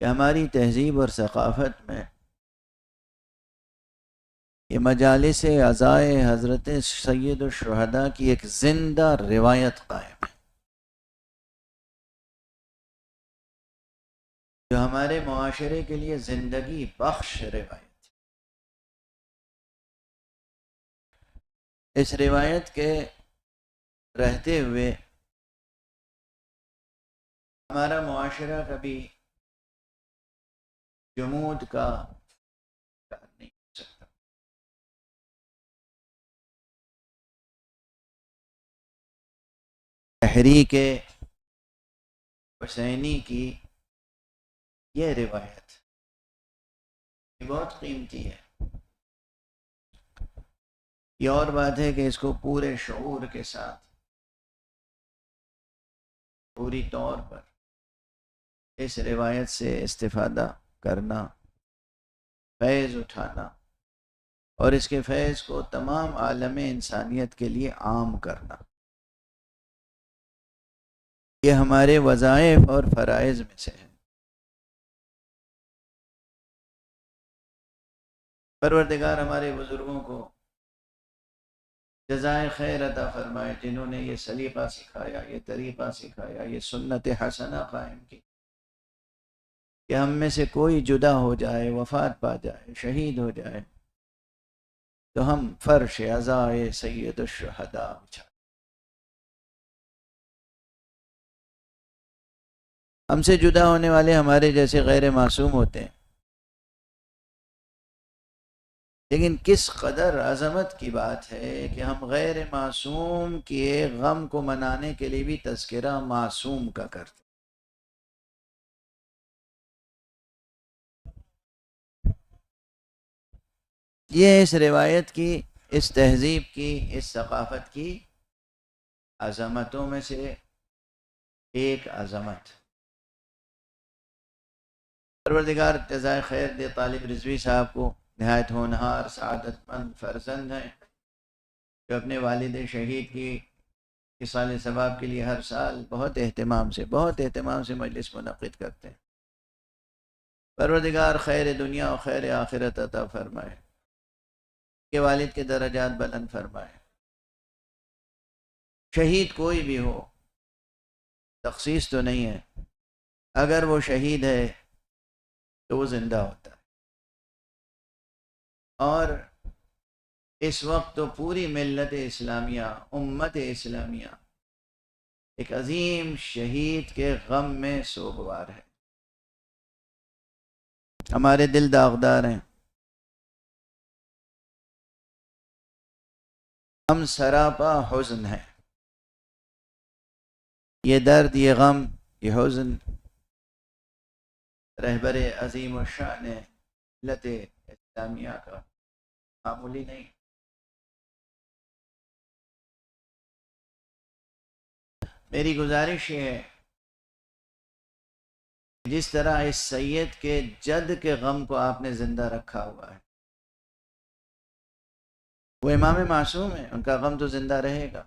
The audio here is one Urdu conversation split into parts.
کہ ہماری تہذیب اور ثقافت میں یہ مجالس عزائے حضرت سید الشہداء کی ایک زندہ روایت قائم ہے، جو ہمارے معاشرے کے لیے زندگی بخش روایت ہے۔ اس روایت کے رہتے ہوئے ہمارا معاشرہ کبھی جمود کا نہیں ہو سکتا۔ تحریک حسینی کی یہ روایت یہ بہت قیمتی ہے۔ یہ اور بات ہے کہ اس کو پورے شعور کے ساتھ پوری طور پر اس روایت سے استفادہ کرنا، فیض اٹھانا اور اس کے فیض کو تمام عالم انسانیت کے لیے عام کرنا، یہ ہمارے وظائف اور فرائض میں سے ہے۔ پروردگار ہمارے بزرگوں کو جزائے خیر عطا فرمائے، جنہوں نے یہ سلیقہ سکھایا، یہ طریقہ سکھایا، یہ سنت حسنہ قائم کی کہ ہم میں سے کوئی جدا ہو جائے، وفات پا جائے، شہید ہو جائے تو ہم فرش عزائے سید الشہداء اٹھائیں۔ ہم سے جدا ہونے والے ہمارے جیسے غیر معصوم ہوتے ہیں، لیکن کس قدر عظمت کی بات ہے کہ ہم غیر معصوم کے غم کو منانے کے لیے بھی تذکرہ معصوم کا کرتے ہیں۔ یہ اس روایت کی، اس تہذیب کی، اس ثقافت کی عظمتوں میں سے ایک عظمت۔ پروردگار جزائے خیر دے طالب رضوی صاحب کو، نہایت ہونہار سعادت مند فرزند ہیں جو اپنے والد شہید کی اصالِ ثواب کے لیے ہر سال بہت اہتمام سے مجلس منعقد کرتے ہیں۔ پروردگار خیر دنیا اور خیر آخرت عطا فرمائے، کہ والد کے درجات بلند فرمائے۔ شہید کوئی بھی ہو، تخصیص تو نہیں ہے، اگر وہ شہید ہے تو وہ زندہ ہوتا ہے، اور اس وقت تو پوری ملت اسلامیہ، امت اسلامیہ ایک عظیم شہید کے غم میں سوگوار ہے۔ ہمارے دل داغدار ہیں، ہم سراپا حزن ہیں۔ یہ درد، یہ غم، یہ حزن رہبر عظیم الشان ملت اسلامیہ کا معمولی نہیں۔ میری گزارش یہ ہے، جس طرح اس سید کے جد کے غم کو آپ نے زندہ رکھا ہوا ہے، وہ امام معصوم ہے، ان کا غم تو زندہ رہے گا،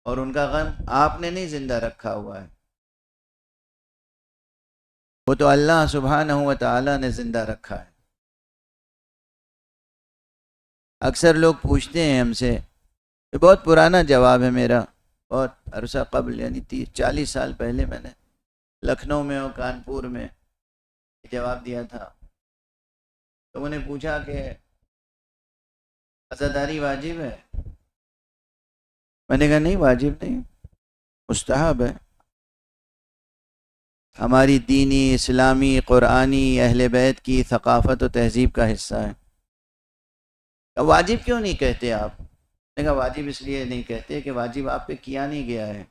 اور ان کا غم آپ نے نہیں زندہ رکھا ہوا ہے، وہ تو اللہ سبحانہ و تعالی نے زندہ رکھا ہے۔ اکثر لوگ پوچھتے ہیں ہم سے، یہ بہت پرانا جواب ہے میرا، بہت عرصہ قبل، یعنی 30-40 سال پہلے میں نے لکھنؤ میں اور کانپور میں جواب دیا تھا۔ لوگوں نے پوچھا کہ عزاداری واجب ہے؟ میں نے کہا نہیں، واجب نہیں، مستحب ہے، ہماری دینی، اسلامی، قرآنی، اہل بیت کی ثقافت و تہذیب کا حصہ ہے۔ واجب کیوں نہیں کہتے آپ؟ میں نے کہا واجب اس لیے نہیں کہتے کہ واجب آپ پہ کیا نہیں گیا ہے،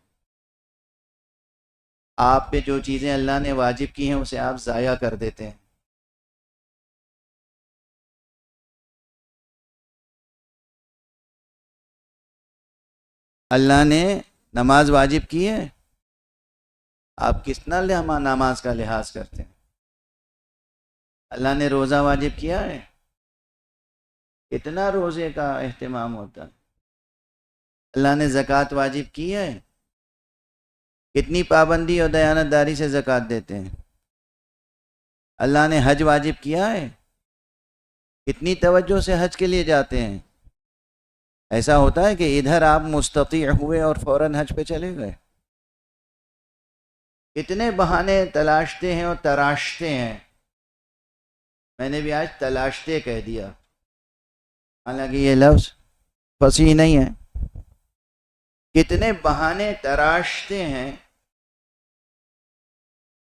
آپ پہ جو چیزیں اللہ نے واجب کی ہیں اسے آپ ضائع کر دیتے ہیں۔ اللہ نے نماز واجب کی ہے، آپ کتنا نماز کا لحاظ کرتے ہیں؟ اللہ نے روزہ واجب کیا ہے، کتنا روزے کا اہتمام ہوتا ہے؟ اللہ نے زکوٰۃ واجب کی ہے، کتنی پابندی اور دیانت داری سے زکوٰۃ دیتے ہیں؟ اللہ نے حج واجب کیا ہے؟ کتنی توجہ سے حج کے لیے جاتے ہیں؟ ایسا ہوتا ہے کہ ادھر آپ مستطیع ہوئے اور فوراً حج پہ چلے گئے؟ کتنے بہانے تلاشتے ہیں اور تراشتے ہیں. میں نے بھی آج تلاشتے کہہ دیا، حالانکہ یہ لفظ فصیح نہیں ہے. کتنے بہانے تراشتے ہیں.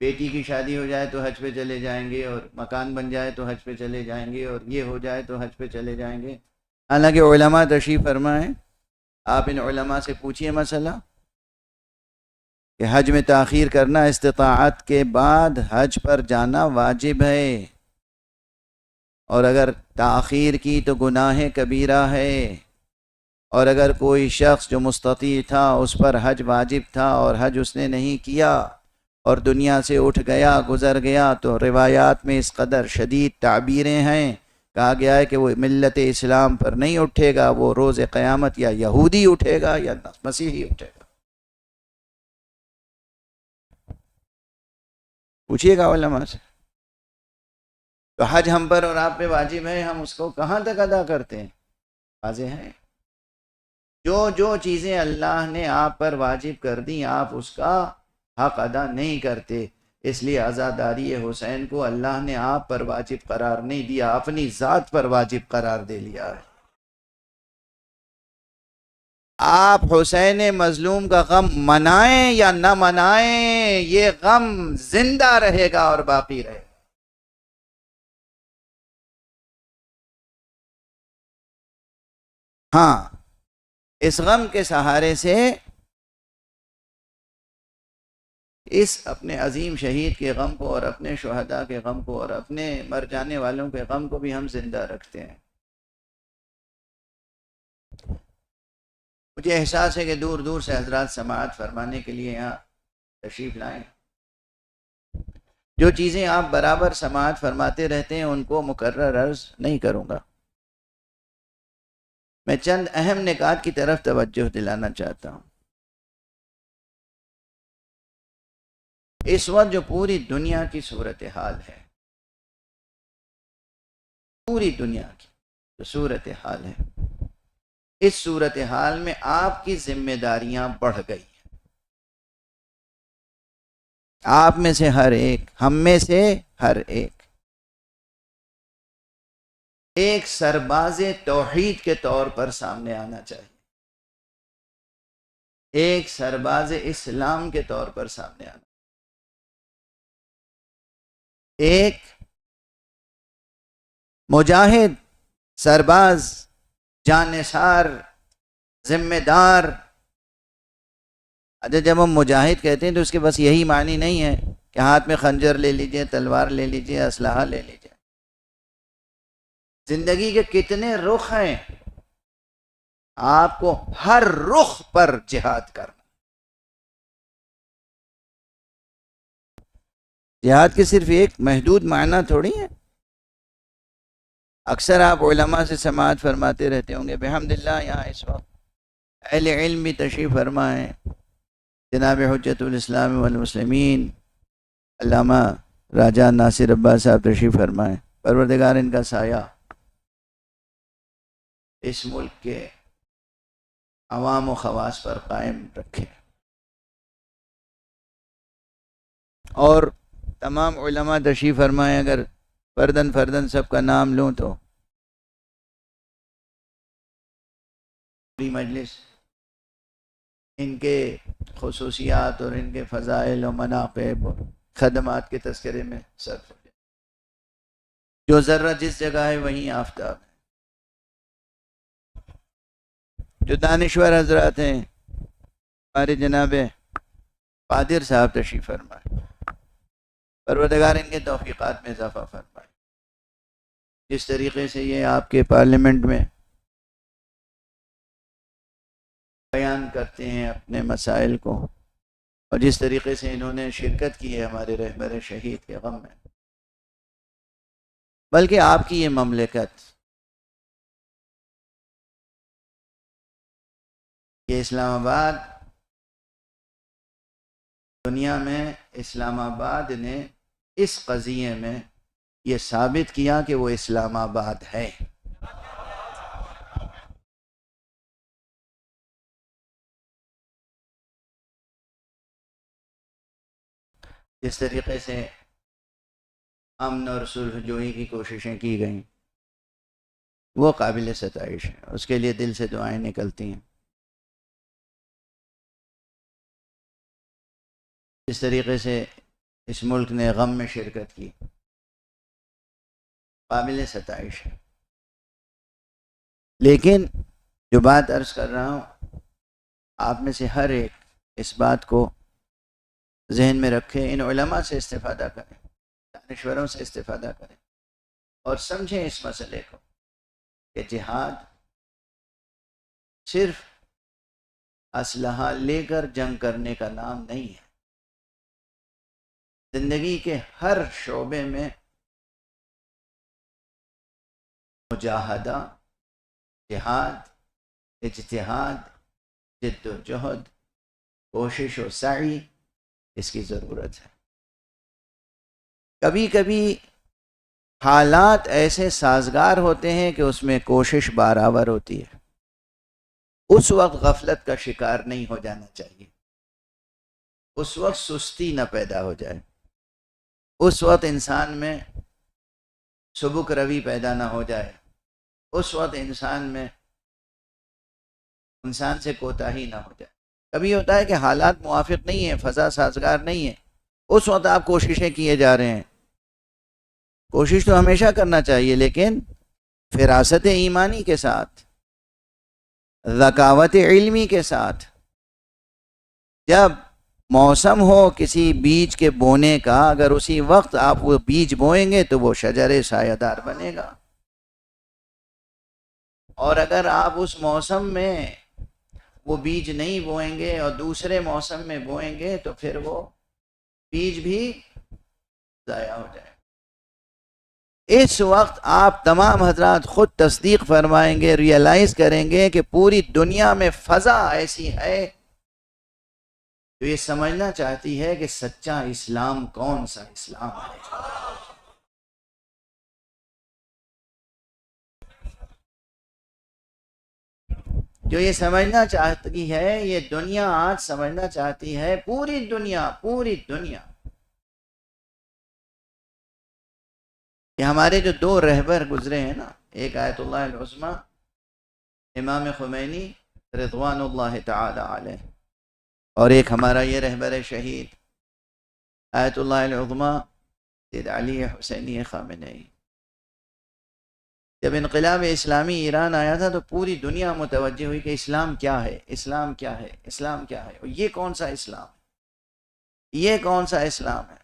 بیٹی کی شادی ہو جائے تو حج پہ چلے جائیں گے، اور مکان بن جائے تو حج پہ چلے جائیں گے، اور یہ ہو جائے تو حج پہ چلے جائیں گے. حالانکہ علماء تشریف فرمائیں، آپ ان علماء سے پوچھئے مسئلہ کہ حج میں تاخیر کرنا استطاعت کے بعد حج پر جانا واجب ہے، اور اگر تاخیر کی تو گناہ کبیرہ ہے. اور اگر کوئی شخص جو مستطیع تھا اس پر حج واجب تھا اور حج اس نے نہیں کیا اور دنیا سے اٹھ گیا، گزر گیا، تو روایات میں اس قدر شدید تعبیریں ہیں. کہا گیا ہے کہ وہ ملت اسلام پر نہیں اٹھے گا، وہ روز قیامت یا یہودی اٹھے گا یا مسیحی اٹھے گا. پوچھئے گا علماء سے. تو حج ہم پر اور آپ پہ واجب ہے، ہم اس کو کہاں تک ادا کرتے ہیں؟ واضح ہے. جو چیزیں اللہ نے آپ پر واجب کر دیں آپ اس کا حق ادا نہیں کرتے. اس لیے عزاداری حسین کو اللہ نے آپ پر واجب قرار نہیں دیا، اپنی ذات پر واجب قرار دے لیا ہے. آپ حسین مظلوم کا غم منائیں یا نہ منائیں، یہ غم زندہ رہے گا اور باقی رہے گا. ہاں، اس غم کے سہارے سے اس اپنے عظیم شہید کے غم کو اور اپنے شہداء کے غم کو اور اپنے مر جانے والوں کے غم کو بھی ہم زندہ رکھتے ہیں. مجھے احساس ہے کہ دور دور سے حضرات سماعت فرمانے کے لیے یہاں تشریف لائیں. جو چیزیں آپ برابر سماعت فرماتے رہتے ہیں ان کو مکرر عرض نہیں کروں گا. میں چند اہم نکات کی طرف توجہ دلانا چاہتا ہوں. اس وقت جو پوری دنیا کی صورتحال ہے، پوری دنیا کی جو صورتحال ہے، اس صورتحال میں آپ کی ذمہ داریاں بڑھ گئی ہیں. آپ میں سے ہر ایک، ہم میں سے ہر ایک سرباز توحید کے طور پر سامنے آنا چاہیے، ایک سرباز اسلام کے طور پر سامنے آنا، ایک مجاہد، سرباز، جانثار، ذمہ دار. اچھا، جب ہم مجاہد کہتے ہیں تو اس کے بس یہی معنی نہیں ہے کہ ہاتھ میں خنجر لے لیجئے، تلوار لے لیجئے، اسلحہ لے لیجئے. زندگی کے کتنے رخ ہیں، آپ کو ہر رخ پر جہاد کرنا. جہاد کے صرف ایک محدود معنی تھوڑی ہے. اکثر آپ علماء سے سماعت فرماتے رہتے ہوں گے. بحمداللہ یہاں اس وقت اہل علم بھی تشریف فرمائیں. جناب حجت الاسلام والمسلمین علامہ راجہ ناصر عباس صاحب تشریف فرمائیں. پروردگار ان کا سایہ اس ملک کے عوام و خواص پر قائم رکھے. اور تمام علماء تشریف فرمائیں. اگر فردن فردن سب کا نام لوں تو پوری مجلس ان کے خصوصیات اور ان کے فضائل و مناقب و خدمات کے تذکرے میں صرف ہو جائے. جو ذرہ جس جگہ ہے وہیں آفتاب ہے. جو دانشور حضرات ہیں، ہمارے جناب قادر صاحب تشریف فرمائے. پروردگار ان کے توفیقات میں اضافہ فرمائے. جس طریقے سے یہ آپ کے پارلیمنٹ میں بیان کرتے ہیں اپنے مسائل کو، اور جس طریقے سے انہوں نے شرکت کی ہے ہمارے رہبر شہید کے غم میں، بلکہ آپ کی یہ مملکت، یہ اسلام آباد، دنیا میں اسلام آباد نے اس قضیے میں یہ ثابت کیا کہ وہ اسلام آباد ہے۔ جس طریقے سے امن اور صلح جوئی کی کوششیں کی گئیں وہ قابل ستائش ہے، اس کے لیے دل سے دعائیں نکلتی ہیں۔ جس طریقے سے اس ملک نے غم میں شرکت کی قابل ستائش ہے۔ لیکن جو بات عرض کر رہا ہوں، آپ میں سے ہر ایک اس بات کو ذہن میں رکھیں، ان علماء سے استفادہ کریں، دانشوروں سے استفادہ کریں اور سمجھیں اس مسئلے کو کہ جہاد صرف اسلحہ لے کر جنگ کرنے کا نام نہیں ہے۔ زندگی کے ہر شعبے میں مجاہدہ، جہاد، اجتہاد، جد و جہد، کوشش و سعی اس کی ضرورت ہے۔ کبھی کبھی حالات ایسے سازگار ہوتے ہیں کہ اس میں کوشش برابر ہوتی ہے، اس وقت غفلت کا شکار نہیں ہو جانا چاہیے، اس وقت سستی نہ پیدا ہو جائے، اس وقت انسان میں سبک روی پیدا نہ ہو جائے، اس وقت انسان سے کوتاہی نہ ہو جائے۔ کبھی ہوتا ہے کہ حالات موافق نہیں ہیں، فضا سازگار نہیں ہے، اس وقت آپ کوششیں کیے جا رہے ہیں۔ کوشش تو ہمیشہ کرنا چاہیے، لیکن فراست ایمانی کے ساتھ، ذکاوت علمی کے ساتھ۔ جب موسم ہو کسی بیج کے بونے کا، اگر اسی وقت آپ وہ بیج بوئیں گے تو وہ شجر سایہ دار بنے گا، اور اگر آپ اس موسم میں وہ بیج نہیں بوئیں گے اور دوسرے موسم میں بوئیں گے تو پھر وہ بیج بھی ضائع ہو جائے۔ اس وقت آپ تمام حضرات خود تصدیق فرمائیں گے، ریئلائز کریں گے کہ پوری دنیا میں فضا ایسی ہے جو یہ سمجھنا چاہتی ہے کہ سچا اسلام کون سا اسلام ہے۔ جو یہ سمجھنا چاہتی ہے، یہ دنیا آج سمجھنا چاہتی ہے، پوری دنیا کہ ہمارے جو دو رہبر گزرے ہیں نا، ایک آیت اللہ العظمیٰ امام خمینی رضوان اللہ تعالی علیہ، اور ایک ہمارا یہ رہبر شہید آیت اللہ العظمیٰ سید علی حسینی خامنئی۔ جب انقلاب اسلامی ایران آیا تھا تو پوری دنیا متوجہ ہوئی کہ اسلام کیا ہے، اسلام کیا ہے، اسلام کیا ہے، اور یہ کون سا اسلام ہے، یہ کون سا اسلام ہے۔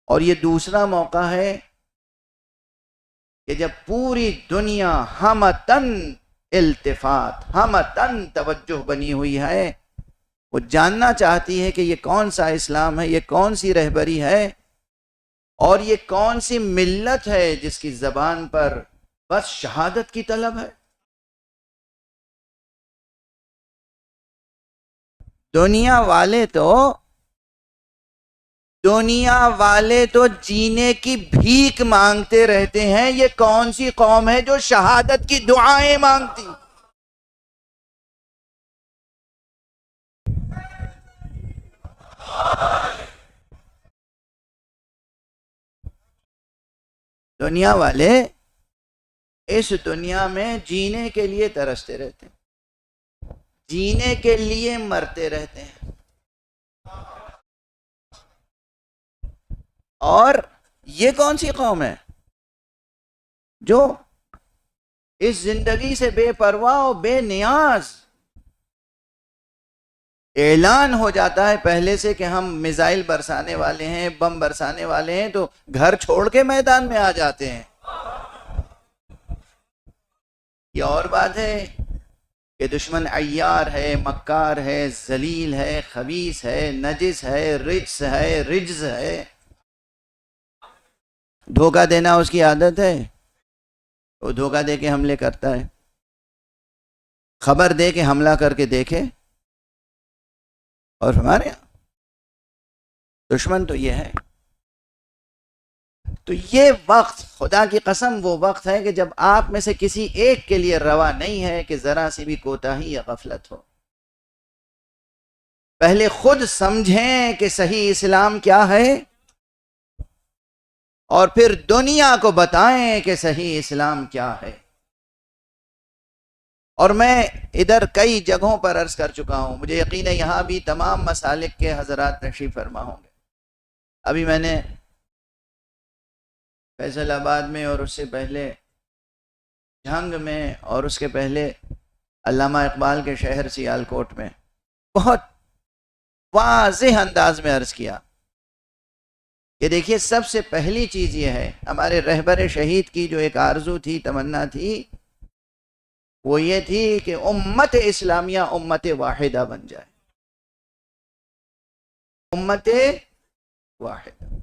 اور یہ دوسرا موقع ہے کہ جب پوری دنیا ہمتن التفات، ہمتن توجہ بنی ہوئی ہے، وہ جاننا چاہتی ہے کہ یہ کون سا اسلام ہے، یہ کون سی رہبری ہے، اور یہ کون سی ملت ہے جس کی زبان پر بس شہادت کی طلب ہے۔ دنیا والے تو جینے کی بھیک مانگتے رہتے ہیں، یہ کون سی قوم ہے جو شہادت کی دعائیں مانگتی؟ دنیا والے اس دنیا میں جینے کے لیے ترستے رہتے ہیں، جینے کے لیے مرتے رہتے ہیں، اور یہ کون سی قوم ہے جو اس زندگی سے بے پرواہ و بے نیاز؟ اعلان ہو جاتا ہے پہلے سے کہ ہم میزائل برسانے والے ہیں، بم برسانے والے ہیں، تو گھر چھوڑ کے میدان میں آ جاتے ہیں۔ یہ اور بات ہے کہ دشمن عیار ہے، مکار ہے، ذلیل ہے، خبیث ہے، نجس ہے، رجس ہے، دھوکہ دینا اس کی عادت ہے، وہ دھوکہ دے کے حملے کرتا ہے، خبر دے کے حملہ کر کے دیکھے۔ اور ہمارے یہاں دشمن تو یہ ہے تو یہ وقت خدا کی قسم وہ وقت ہے کہ جب آپ میں سے کسی ایک کے لیے روا نہیں ہے کہ ذرا سی بھی کوتاہی یا غفلت ہو. پہلے خود سمجھیں کہ صحیح اسلام کیا ہے اور پھر دنیا کو بتائیں کہ صحیح اسلام کیا ہے. اور میں ادھر کئی جگہوں پر عرض کر چکا ہوں، مجھے یقین ہے یہاں بھی تمام مسالک کے حضرات تشریف فرما ہوں گے. ابھی میں نے فیصل آباد میں اور اس سے پہلے جھنگ میں اور اس کے پہلے علامہ اقبال کے شہر سیالکوٹ میں بہت واضح انداز میں عرض کیا کہ دیکھیے سب سے پہلی چیز یہ ہے، ہمارے رہبر شہید کی جو ایک آرزو تھی، تمنا تھی، وہ یہ تھی کہ امت اسلامیہ امت واحدہ بن جائے. امت واحدہ،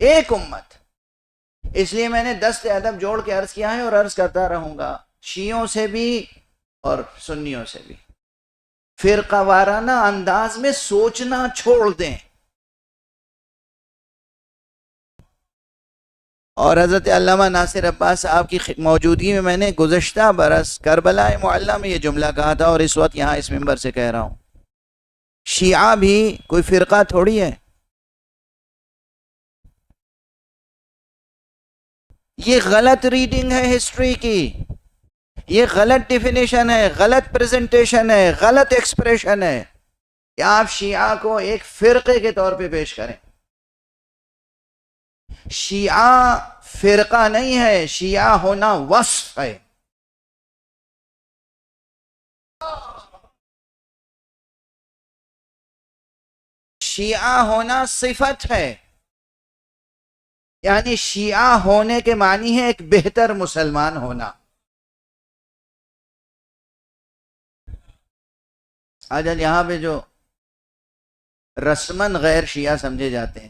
ایک امت. اس لیے میں نے دست ادب جوڑ کے عرض کیا ہے اور عرض کرتا رہوں گا، شیعوں سے بھی اور سنیوں سے بھی فرقہ وارانہ انداز میں سوچنا چھوڑ دیں. اور حضرت علامہ ناصر عباس صاحب کی موجودگی میں میں نے گزشتہ برس کربلا معلی میں یہ جملہ کہا تھا، اور اس وقت یہاں اس منبر سے کہہ رہا ہوں، شیعہ بھی کوئی فرقہ تھوڑی ہے. یہ غلط ریڈنگ ہے ہسٹری کی، یہ غلط ڈیفینیشن ہے، غلط پریزنٹیشن ہے، غلط ایکسپریشن ہے کہ آپ شیعہ کو ایک فرقے کے طور پہ پیش کریں. شیعہ فرقہ نہیں ہے، شیعہ ہونا وصف ہے. شیعہ ہونا صفت ہے، یعنی شیعہ ہونے کے معنی ہے ایک بہتر مسلمان ہونا. آج یہاں پہ جو رسماً غیر شیعہ سمجھے جاتے ہیں،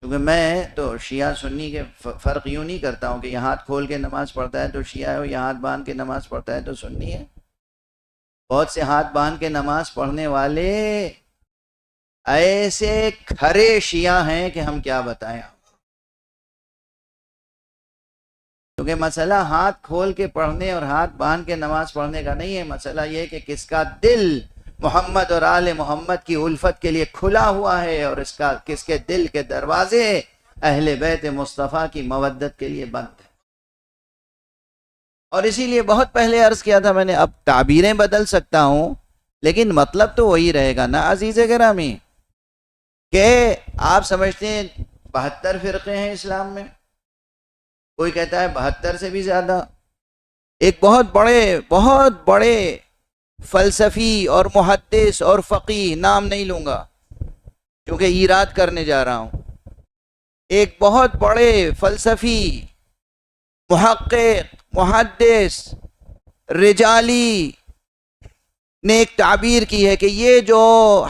کیونکہ میں تو شیعہ سنی کے فرق یوں نہیں کرتا ہوں کہ یہ ہاتھ کھول کے نماز پڑھتا ہے تو شیعہ ہے، یہ ہاتھ باندھ کے نماز پڑھتا ہے تو سنی ہے. بہت سے ہاتھ باندھ کے نماز پڑھنے والے ایسے کھرے شیعہ ہیں کہ ہم کیا بتائیں. کیونکہ مسئلہ ہاتھ کھول کے پڑھنے اور ہاتھ باندھ کے نماز پڑھنے کا نہیں ہے، مسئلہ یہ کہ کس کا دل محمد اور آل محمد کی الفت کے لیے کھلا ہوا ہے اور کس کے دل کے دروازے اہل بیت مصطفیٰ کی مودت کے لیے بند ہیں. اور اسی لیے بہت پہلے عرض کیا تھا میں نے، اب تعبیریں بدل سکتا ہوں لیکن مطلب تو وہی رہے گا نا عزیز گرامی، کہ آپ سمجھتے ہیں 72 فرقے ہیں اسلام میں، کوئی کہتا ہے 72 سے بھی زیادہ. ایک بہت بڑے فلسفی اور محدث اور فقیہ، نام نہیں لوں گا کیونکہ ایراد کرنے جا رہا ہوں، ایک بہت بڑے فلسفی، محقق، محدث، رجالی نے ایک تعبیر کی ہے کہ یہ جو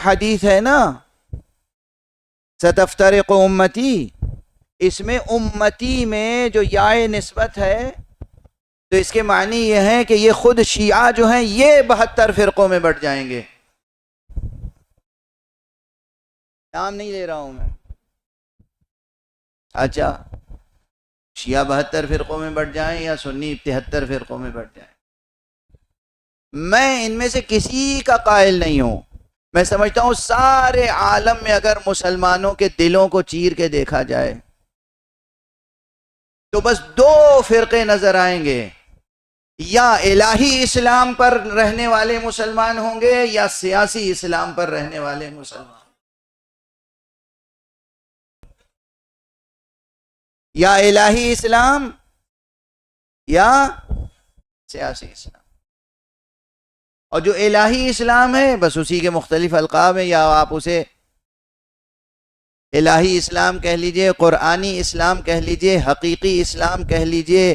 حدیث ہے نا ستفترق امتی، اس میں امتی میں جو یائے نسبت ہے تو اس کے معنی یہ ہے کہ یہ خود شیعہ جو ہیں یہ 72 فرقوں میں بٹ جائیں گے. نام نہیں لے رہا ہوں میں. اچھا، شیعہ 72 فرقوں میں بٹ جائیں یا سنی 73 فرقوں میں بٹ جائیں، میں ان میں سے کسی کا قائل نہیں ہوں. میں سمجھتا ہوں سارے عالم میں اگر مسلمانوں کے دلوں کو چیر کے دیکھا جائے تو بس 2 فرقے نظر آئیں گے، یا الہی اسلام پر رہنے والے مسلمان ہوں گے یا سیاسی اسلام پر رہنے والے مسلمان، یا الہی اسلام یا سیاسی اسلام. اور جو الہی اسلام ہے بس اسی کے مختلف القاب ہیں، یا آپ اسے الہی اسلام کہہ لیجئے، قرآنی اسلام کہہ لیجئے، حقیقی اسلام کہہ لیجئے،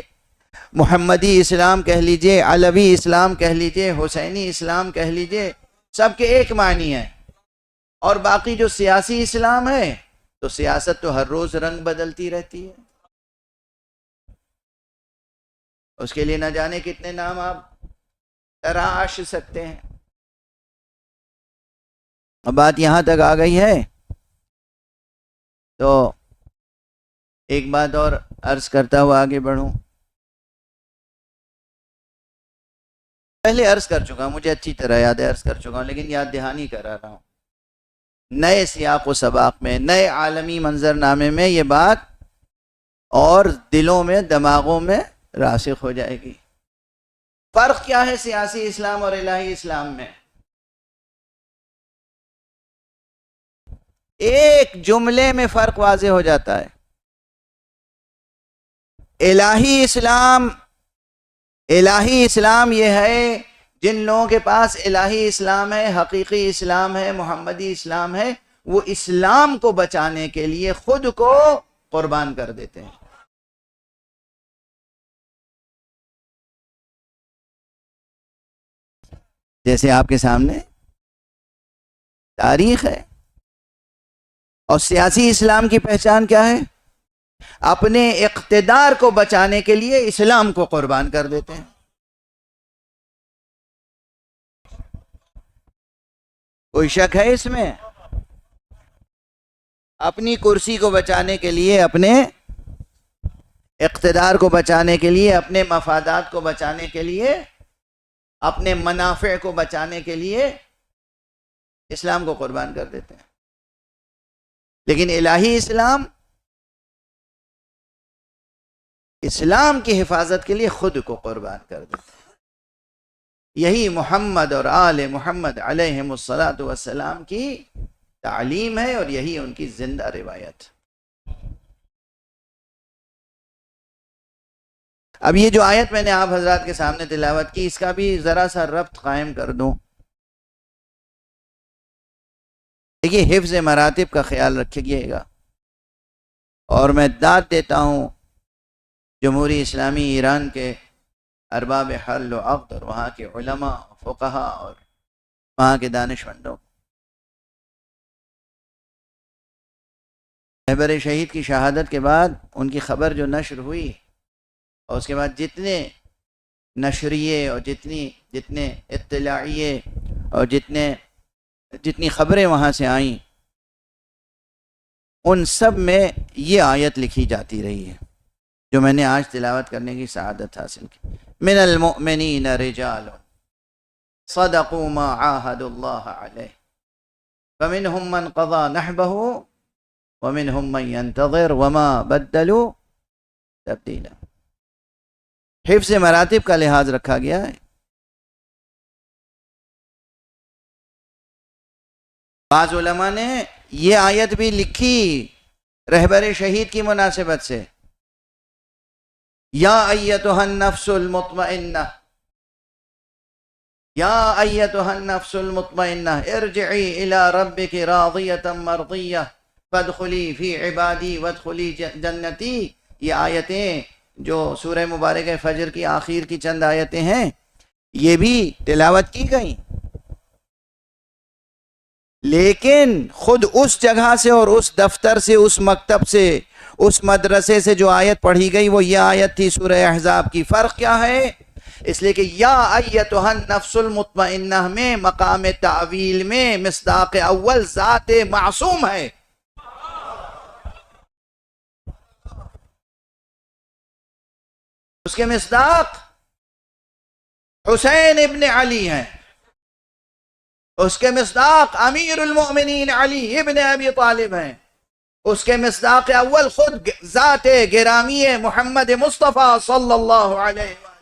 محمدی اسلام کہہ لیجئے، علوی اسلام کہہ لیجئے، حسینی اسلام کہہ لیجئے، سب کے ایک معنی ہے. اور باقی جو سیاسی اسلام ہے تو سیاست تو ہر روز رنگ بدلتی رہتی ہے، اس کے لیے نہ جانے کتنے نام آپ تراش سکتے ہیں. اب بات یہاں تک آ گئی ہے تو ایک بات اور عرض کرتا ہوا آگے بڑھوں. پہلے عرض کر چکا ہوں، مجھے اچھی طرح یاد ہے، عرض کر چکا ہوں، لیکن یاد دہانی کرا رہا ہوں. نئے سیاق و سباق میں، نئے عالمی منظر نامے میں یہ بات اور دلوں میں، دماغوں میں راسخ ہو جائے گی. فرق کیا ہے سیاسی اسلام اور الہی اسلام میں؟ ایک جملے میں فرق واضح ہو جاتا ہے. الہی اسلام یہ ہے جن لوگوں کے پاس الہی اسلام ہے، حقیقی اسلام ہے، محمدی اسلام ہے، وہ اسلام کو بچانے کے لیے خود کو قربان کر دیتے ہیں. جیسے آپ کے سامنے تاریخ ہے. اور سیاسی اسلام کی پہچان کیا ہے؟ اپنے اقتدار کو بچانے کے لیے اسلام کو قربان کر دیتے ہیں. کوئی شک ہے اس میں؟ اپنی کرسی کو بچانے کے لیے، اپنے اقتدار کو بچانے کے لیے، اپنے مفادات کو بچانے کے لیے، اپنے منافع کو بچانے کے لیے اسلام کو قربان کر دیتے ہیں. لیکن الہی اسلام کی حفاظت کے لیے خود کو قربان کر دیتے ہیں. یہی محمد اور آل محمد علیہم الصلاۃ والسلام کی تعلیم ہے اور یہی ان کی زندہ روایت. اب یہ جو آیت میں نے آپ حضرات کے سامنے تلاوت کی، اس کا بھی ذرا سا ربط قائم کر دوں. دیکھیے، حفظ مراتب کا خیال رکھیے گا، اور میں داد دیتا ہوں جمہوری اسلامی ایران کے ارباب حل و عقد اور وہاں کے علماء، فقہا اور وہاں کے دانشمندوں. رہبر شہید کی شہادت کے بعد ان کی خبر جو نشر ہوئی، اور اس کے بعد جتنے نشریے اور جتنے اطلاعیے اور جتنی خبریں وہاں سے آئیں، ان سب میں یہ آیت لکھی جاتی رہی ہے جو میں نے آج تلاوت کرنے کی سعادت حاصل کی. من المؤمنین رجال صدقوا ما عاهدوا الله علیہ فمنهم من قضى نحبه ومنهم من ينتظر وما بدلوا تبدیلا. حفظ مراتب کا لحاظ رکھا گیا ہے. بعض علماء نے یہ آیت بھی لکھی رہبر شہید کی مناسبت سے، یا ایتھا النفس المطمئنہ، یا ایتھا النفس المطمئنہ ارجعی الی ربک راضیۃ مرضیہ فادخلی فی عبادی وادخلی جنتی. یہ آیتیں جو سورہ مبارکہ فجر کی آخر کی چند آیتیں ہیں، یہ بھی تلاوت کی گئیں. لیکن خود اس جگہ سے اور اس دفتر سے، اس مکتب سے، اس مدرسے سے جو آیت پڑھی گئی وہ یہ آیت تھی سورہ احزاب کی. فرق کیا ہے؟ اس لیے کہ یا ایتھا النفس المطمئنہ میں مقام تعویل میں مصداق اول ذات معصوم ہے. اس کے مصداق حسین ابن علی ہیں، اس کے مصداق امیر المؤمنین علی ابن ابی طالب ہیں، اس کے مصداق اول خود ذات گرامی محمد مصطفیٰ صلی اللہ علیہ وسلم.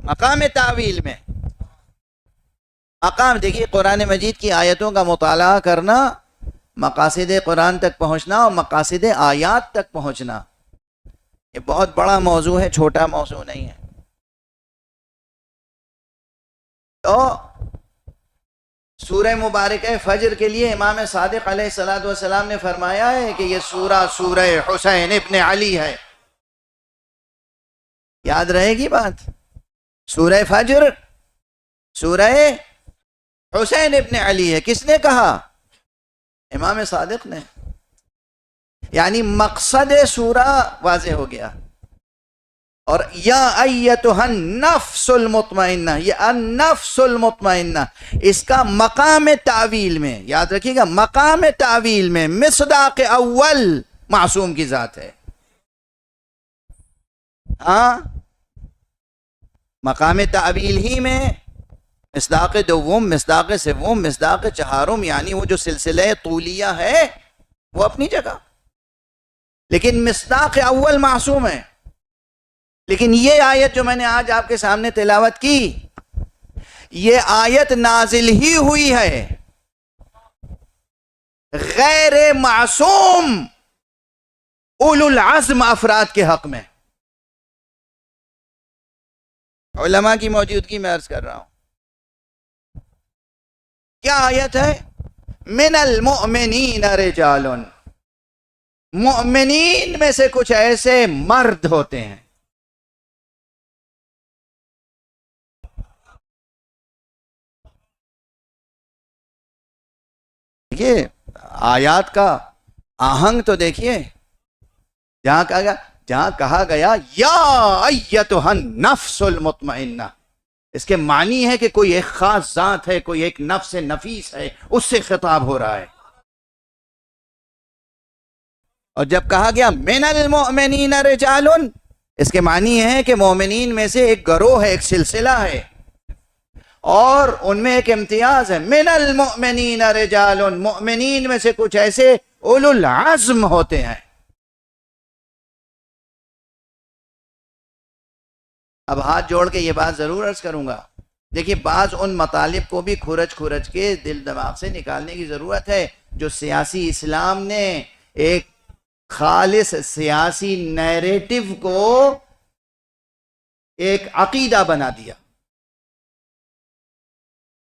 مقام تعویل میں دیکھیے، قرآن مجید کی آیتوں کا مطالعہ کرنا، مقاصد قرآن تک پہنچنا اور مقاصد آیات تک پہنچنا، یہ بہت بڑا موضوع ہے، چھوٹا موضوع نہیں ہے. تو سورہ مبارکہ فجر کے لیے امام صادق علیہ الصلوۃ والسلام نے فرمایا ہے کہ یہ سورہ حسین ابن علی ہے. یاد رہے گی بات؟ سورہ فجر سورہ حسین ابن علی ہے. کس نے کہا؟ امام صادق نے. یعنی مقصد سورہ واضح ہو گیا. اور یا ایتھا النفس المطمئنہ، یہ النفس المطمئنہ اس کا مقام تعویل میں، یاد رکھیے گا، مقام تعویل میں مصداق اول معصوم کی ذات ہے. ہاں، مقام تعویل ہی میں مصداق دوم، مصداق سوم، مصداق چہارم، یعنی وہ جو سلسلہ طولیہ ہے وہ اپنی جگہ، لیکن مصداق اول معصوم ہے. لیکن یہ آیت جو میں نے آج آپ کے سامنے تلاوت کی، یہ آیت نازل ہی ہوئی ہے غیر معصوم اولو العزم افراد کے حق میں. علماء کی موجودگی میں عرض کر رہا ہوں. کیا آیت ہے؟ من المؤمنین رجال، مؤمنین میں سے کچھ ایسے مرد ہوتے ہیں. دیکھیے آیات کا آہنگ تو دیکھیے، جہاں کہا گیا یا ایتھا النفس المطمئنہ، اس کے معنی ہے کہ کوئی ایک خاص ذات ہے، کوئی ایک نفس نفیس ہے، اس سے خطاب ہو رہا ہے. اور جب کہا گیا من المؤمنین رجال، اس کے معنی ہے کہ مومنین میں سے ایک گروہ ہے، ایک سلسلہ ہے، اور ان میں ایک امتیاز ہے. من المؤمنین رجال، مؤمنین میں سے کچھ ایسے اولو العزم ہوتے ہیں. اب ہاتھ جوڑ کے یہ بات ضرور عرض کروں گا، دیکھیے بعض ان مطالب کو بھی کھرچ کے دل دماغ سے نکالنے کی ضرورت ہے جو سیاسی اسلام نے ایک خالص سیاسی نیریٹو کو ایک عقیدہ بنا دیا.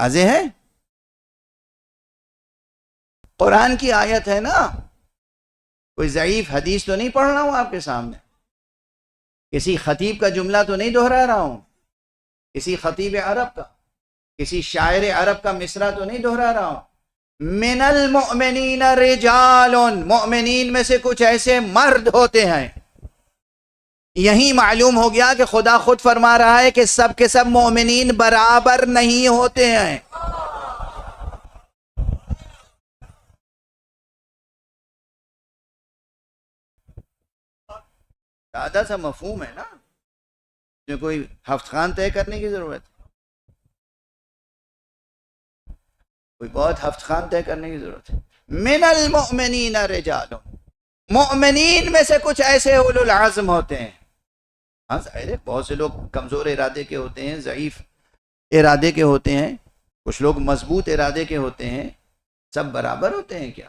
واضح ہے؟ قرآن کی آیت ہے نا، کوئی ضعیف حدیث تو نہیں پڑھ رہا ہوں آپ کے سامنے، کسی خطیب کا جملہ تو نہیں دہرا رہا ہوں، کسی خطیب عرب کا، کسی شاعر عرب کا مصرع تو نہیں دہرا رہا ہوں. من المؤمنین رجال، مؤمنین میں سے کچھ ایسے مرد ہوتے ہیں. یہی معلوم ہو گیا کہ خدا خود فرما رہا ہے کہ سب کے سب مومنین برابر نہیں ہوتے ہیں. سادہ سا مفہوم ہے نا، جو کوئی ہفت خان طے کرنے کی ضرورت ہے، کوئی بہت ہفت خان طے کرنے کی ضرورت ہے. من المؤمنین رجال، مؤمنین میں سے کچھ ایسے اولو العزم ہوتے ہیں. ہاں ظاہر ہے بہت سے لوگ کمزور ارادے کے ہوتے ہیں، ضعیف ارادے کے ہوتے ہیں، کچھ لوگ مضبوط ارادے کے ہوتے ہیں. سب برابر ہوتے ہیں کیا؟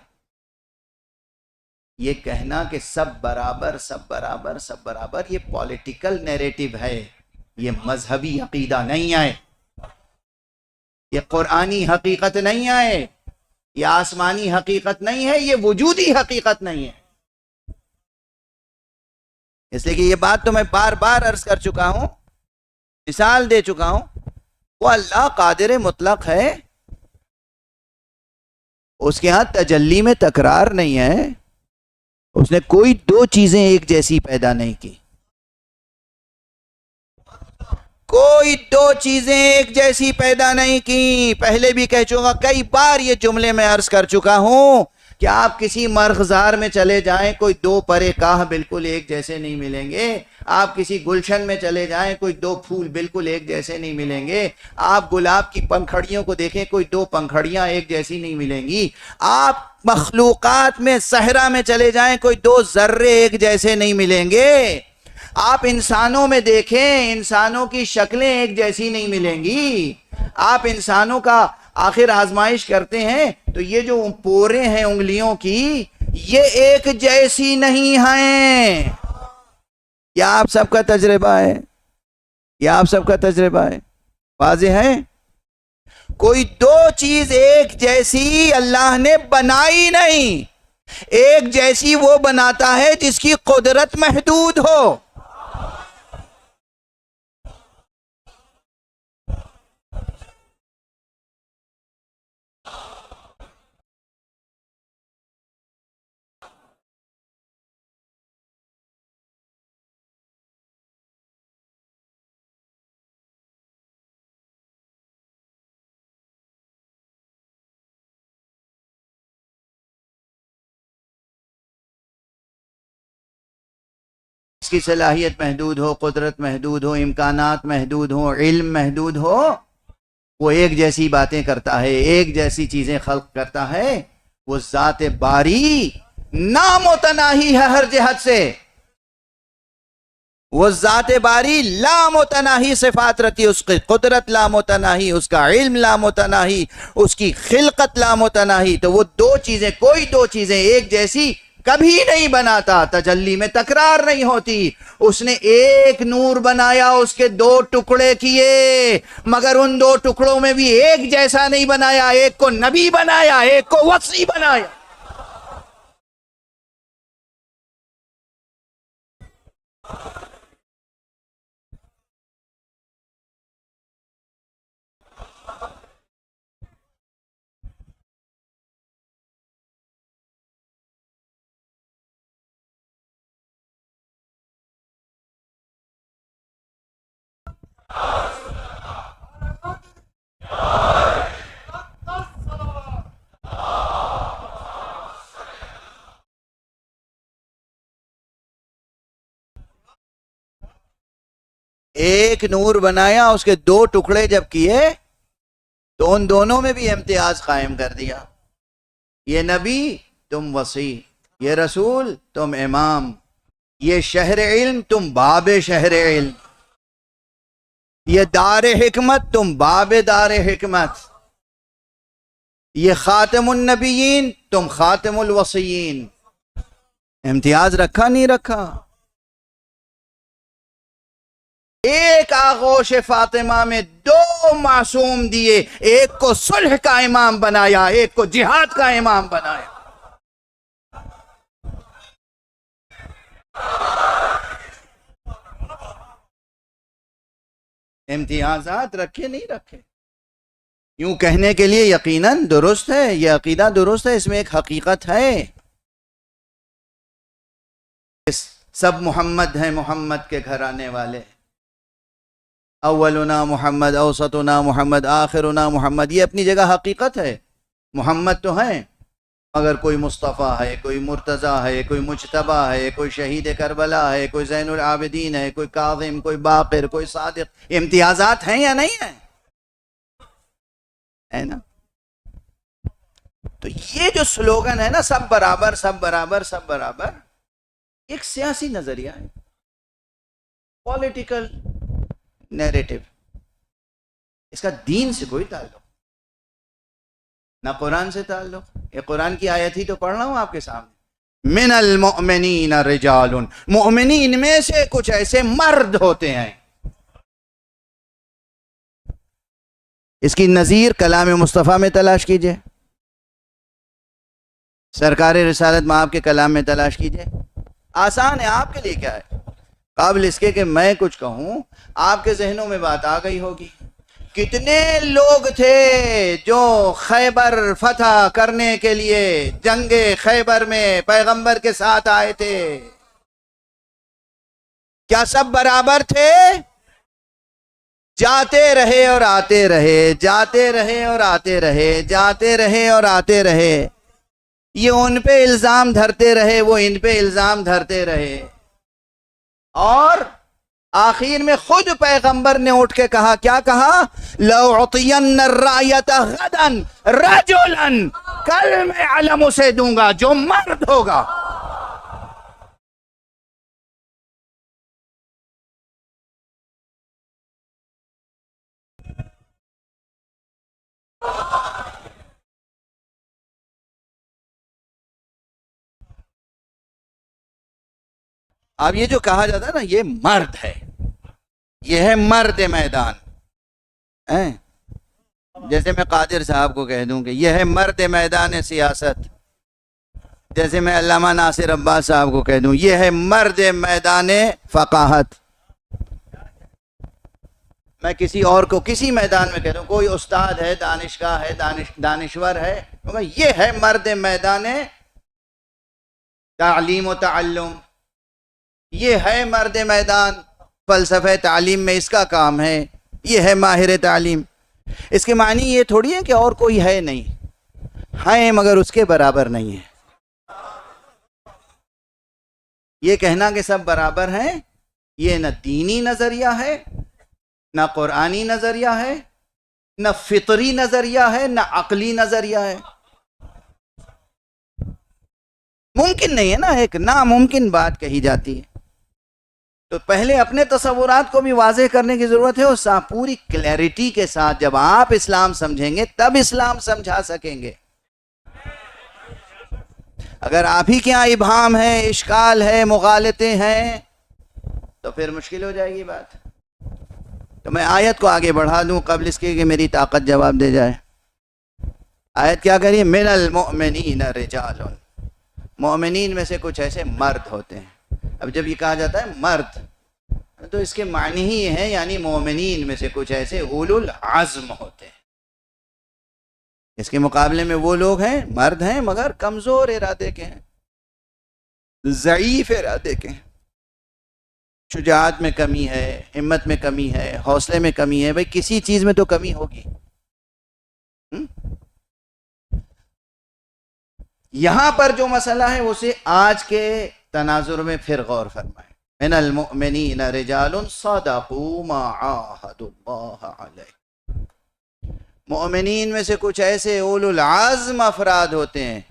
یہ کہنا کہ سب برابر سب برابر سب برابر، یہ پولیٹیکل نیریٹو ہے، یہ مذہبی عقیدہ نہیں ہے، یہ قرآنی حقیقت نہیں ہے، یہ آسمانی حقیقت نہیں ہے، یہ وجودی حقیقت نہیں ہے. اس لیے کہ یہ بات تو میں بار بار عرض کر چکا ہوں، مثال دے چکا ہوں. وہ اللہ قادر مطلق ہے، اس کے ہاں تجلی میں تکرار نہیں ہے، اس نے کوئی دو چیزیں ایک جیسی پیدا نہیں کی، کوئی دو چیزیں ایک جیسی پیدا نہیں کی. پہلے بھی کہہ چکا، کئی بار یہ جملے میں عرض کر چکا ہوں کہ آپ کسی مرغزار میں چلے جائیں، کوئی دو پرے کاہ بالکل ایک جیسے نہیں ملیں گے. آپ کسی گلشن میں چلے جائیں، کوئی دو پھول بالکل ایک جیسے نہیں ملیں گے. آپ گلاب کی پنکھڑیوں کو دیکھیں، کوئی دو پنکھڑیاں ایک جیسی نہیں ملیں گی. آپ مخلوقات میں صحرا میں چلے جائیں، کوئی دو ذرے ایک جیسے نہیں ملیں گے. آپ انسانوں میں دیکھیں، انسانوں کی شکلیں ایک جیسی نہیں ملیں گی. آپ انسانوں کا آخر آزمائش کرتے ہیں تو یہ جو پورے ہیں انگلیوں کی، یہ ایک جیسی نہیں ہیں. یا آپ سب کا تجربہ ہے، یا آپ سب کا تجربہ ہے، واضح ہے. کوئی دو چیز ایک جیسی اللہ نے بنائی نہیں. ایک جیسی وہ بناتا ہے جس کی قدرت محدود ہو. اس کی صلاحیت محدود ہو، قدرت محدود ہو، امکانات محدود ہو، علم محدود ہو، وہ ایک جیسی باتیں کرتا ہے، ایک جیسی چیزیں خلق کرتا ہے. وہ ذات باری نامتناہی ہے ہر جہت سے. وہ ذات باری لامتناہی صفات رکھی، اس کی قدرت لامتناہی، اس کا علم لامتناہی، اس کی خلقت لامتناہی. تو وہ دو چیزیں، کوئی دو چیزیں ایک جیسی کبھی نہیں بناتا، تجلی میں تکرار نہیں ہوتی. اس نے ایک نور بنایا، اس کے دو ٹکڑے کیے، مگر ان دو ٹکڑوں میں بھی ایک جیسا نہیں بنایا. ایک کو نبی بنایا، ایک کو وصی بنایا. ایک نور بنایا، اس کے دو ٹکڑے جب کیے تو ان دونوں میں بھی امتیاز قائم کر دیا. یہ نبی تم وصی، یہ رسول تم امام، یہ شہر علم تم باب شہر علم، یہ دار حکمت تم باب دار حکمت، یہ خاتم النبیین تم خاتم الوصیین. امتیاز رکھا نہیں رکھا؟ ایک آغوش فاطمہ میں دو معصوم دیے، ایک کو صلح کا امام بنایا، ایک کو جہاد کا امام بنایا. امتیازات رکھے نہیں رکھے؟ یوں کہنے کے لیے یقیناً درست ہے، یہ عقیدہ درست ہے، اس میں ایک حقیقت ہے. سب محمد ہیں، محمد کے گھرانے والے. اولنا محمد، اوسطنا محمد، آخرنا محمد، یہ اپنی جگہ حقیقت ہے. محمد تو ہیں، مگر کوئی مصطفیٰ ہے، کوئی مرتضیٰ ہے، کوئی مجتبیٰ ہے، کوئی شہید کربلا ہے، کوئی زین العابدین ہے، کوئی کاظم، کوئی باقر، کوئی صادق. امتیازات ہیں یا نہیں ہیں؟ ہے نا؟ تو یہ جو سلوگن ہے نا، سب برابر، سب برابر، سب برابر، ایک سیاسی نظریہ ہے، پولیٹیکل نیریٹو. اس کا دین سے کوئی تعلق نہ قرآن سے تعلق. یہ قرآن کی آیت ہی تو پڑھ رہا ہوں آپ کے سامنے. من المؤمنین رجال، مؤمنین میں سے کچھ ایسے مرد ہوتے ہیں. اس کی نظیر کلام مصطفیٰ میں تلاش کیجئے، سرکار رسالت میں آپ کے کلام میں تلاش کیجئے. آسان ہے. آپ کے لیے کیا ہے؟ قابل اس کے کہ میں کچھ کہوں، آپ کے ذہنوں میں بات آ گئی ہوگی. کتنے لوگ تھے جو خیبر فتح کرنے کے لیے جنگ خیبر میں پیغمبر کے ساتھ آئے تھے؟ کیا سب برابر تھے؟ جاتے رہے اور آتے رہے، جاتے رہے اور آتے رہے، جاتے رہے اور آتے رہے. یہ ان پہ الزام دھرتے رہے، وہ ان پہ الزام دھرتے رہے، اور آخر میں خود پیغمبر نے اٹھ کے کہا، کیا کہا؟ لَأُعْطِيَنَّ الرَّائَةَ غَدًا رَجُلًا، کل میں علم اسے دوں گا جو مرد ہوگا. اب یہ جو کہا جاتا ہے نا، یہ مرد ہے، یہ ہے مرد میدان. جیسے میں قادر صاحب کو کہہ دوں کہ یہ ہے مرد میدان سیاست، جیسے میں علامہ ناصر عباس صاحب کو کہہ دوں یہ ہے مرد میدان فقاہت. میں کسی اور کو کسی میدان میں کہہ دوں، کوئی استاد ہے، دانشگاہ ہے، دانشور ہے، یہ ہے مرد میدان تعلیم و تعلم، یہ ہے مرد میدان فلسفہ تعلیم میں اس کا کام ہے، یہ ہے ماہر تعلیم. اس کے معنی یہ تھوڑی ہے کہ اور کوئی ہے نہیں، ہیں مگر اس کے برابر نہیں ہے. یہ کہنا کہ سب برابر ہیں یہ نہ دینی نظریہ ہے، نہ قرآنی نظریہ ہے، نہ فطری نظریہ ہے، نہ عقلی نظریہ ہے. ممکن نہیں ہے نا، ایک ناممکن بات کہی جاتی ہے. تو پہلے اپنے تصورات کو بھی واضح کرنے کی ضرورت ہے، اور پوری کلیئرٹی کے ساتھ جب آپ اسلام سمجھیں گے تب اسلام سمجھا سکیں گے. اگر آپ ہی کے یہاں ابہام ہے، اشکال ہے، مغالطے ہیں، تو پھر مشکل ہو جائے گی بات. تو میں آیت کو آگے بڑھا دوں قبل اس کے کہ میری طاقت جواب دے جائے. آیت کیا کریے؟ من المؤمنین رجال، مومنین میں سے کچھ ایسے مرد ہوتے ہیں. اب جب یہ کہا جاتا ہے مرد تو اس کے معنی ہی ہے یعنی مومنین میں سے کچھ ایسے اولو العزم ہوتے ہیں. اس کے مقابلے میں وہ لوگ ہیں، مرد ہیں مگر کمزور ارادے کے ہیں، ضعیف ارادے کے ہیں. شجاعت میں کمی ہے، ہمت میں کمی ہے، حوصلے میں کمی ہے. بھئی کسی چیز میں تو کمی ہوگی. یہاں پر جو مسئلہ ہے اسے آج کے تناظر میں پھر غور فرمائیں. من المؤمنین رجال صدقوا ما عاہدوا اللہ علیہ، مومنین میں سے کچھ ایسے اولو العزم افراد ہوتے ہیں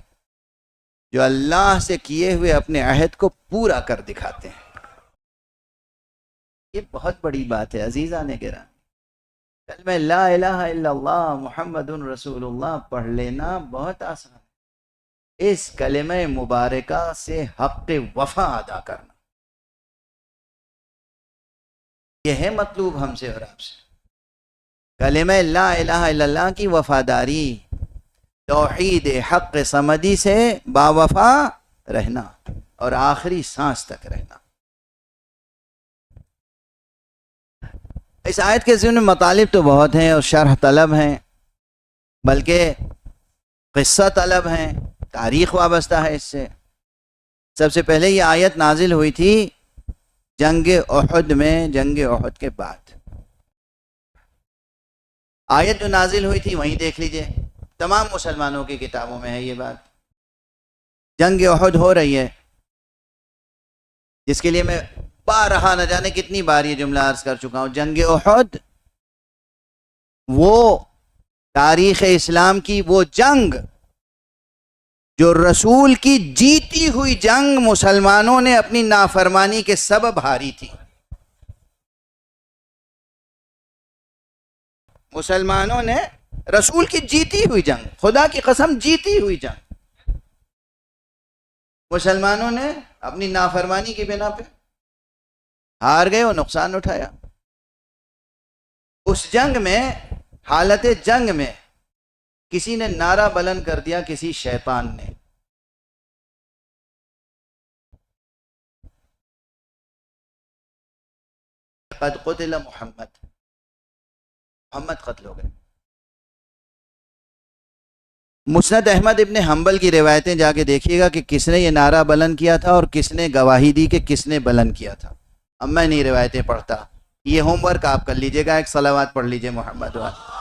جو اللہ سے کیے ہوئے اپنے عہد کو پورا کر دکھاتے ہیں. یہ بہت بڑی بات ہے عزیزان گرامی. کلمہ لا الہ الا اللہ محمد رسول اللہ پڑھ لینا بہت آسان ہے. اس کلمہ مبارکہ سے حق وفا ادا کرنا، یہ ہے مطلوب ہم سے اور آپ سے. کلمہ لا الہ الا اللہ کی وفاداری، توحید حق صمدی سے باوفا رہنا اور آخری سانس تک رہنا. اس آیت کے ضمن میں مطالب تو بہت ہیں اور شرح طلب ہیں، بلکہ قصہ طلب ہیں، تاریخ وابستہ ہے اس سے. سب سے پہلے یہ آیت نازل ہوئی تھی جنگ احد میں، جنگ احد کے بعد. آیت جو نازل ہوئی تھی وہیں دیکھ لیجئے، تمام مسلمانوں کی کتابوں میں ہے یہ بات. جنگ احد ہو رہی ہے، جس کے لیے میں بارہا نہ جانے کتنی بار یہ جملہ عرض کر چکا ہوں. جنگ احد وہ تاریخ اسلام کی وہ جنگ جو رسول کی جیتی ہوئی جنگ مسلمانوں نے اپنی نافرمانی کے سبب ہاری تھی. مسلمانوں نے رسول کی جیتی ہوئی جنگ، خدا کی قسم جیتی ہوئی جنگ، مسلمانوں نے اپنی نافرمانی کی بنا پہ ہار گئے اور نقصان اٹھایا. اس جنگ میں، حالت جنگ میں کسی نے نعرہ بلند کر دیا، کسی شیطان نے، قد قتل محمد، محمد قتل ہو گئے. مسند احمد ابن حنبل کی روایتیں جا کے دیکھیے گا کہ کس نے یہ نعرہ بلند کیا تھا اور کس نے گواہی دی کہ کس نے بلند کیا تھا. اب میں نہیں روایتیں پڑھتا، یہ ہوم ورک آپ کر لیجئے گا، ایک صلوات پڑھ لیجئے محمد والا.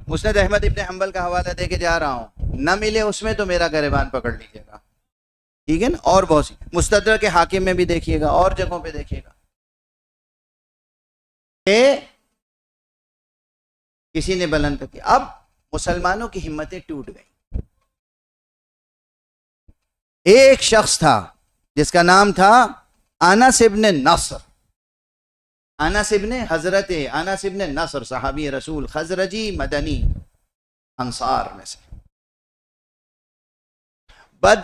مسند احمد ابن حنبل کا حوالہ دے کے جا رہا ہوں، نہ ملے اس میں تو میرا گریبان پکڑ لیجئے گا، ٹھیک ہے نا. اور بہت سی مستدرک کے حاکم میں بھی دیکھیے گا، اور جگہوں پہ دیکھیے گا کہ کسی نے بلند کیا. اب مسلمانوں کی ہمتیں ٹوٹ گئیں. ایک شخص تھا جس کا نام تھا انس ابن نصر، انس ابن حضرت انس ابن نصر، صحابی رسول، خزرجی، مدنی، انصار میں سے.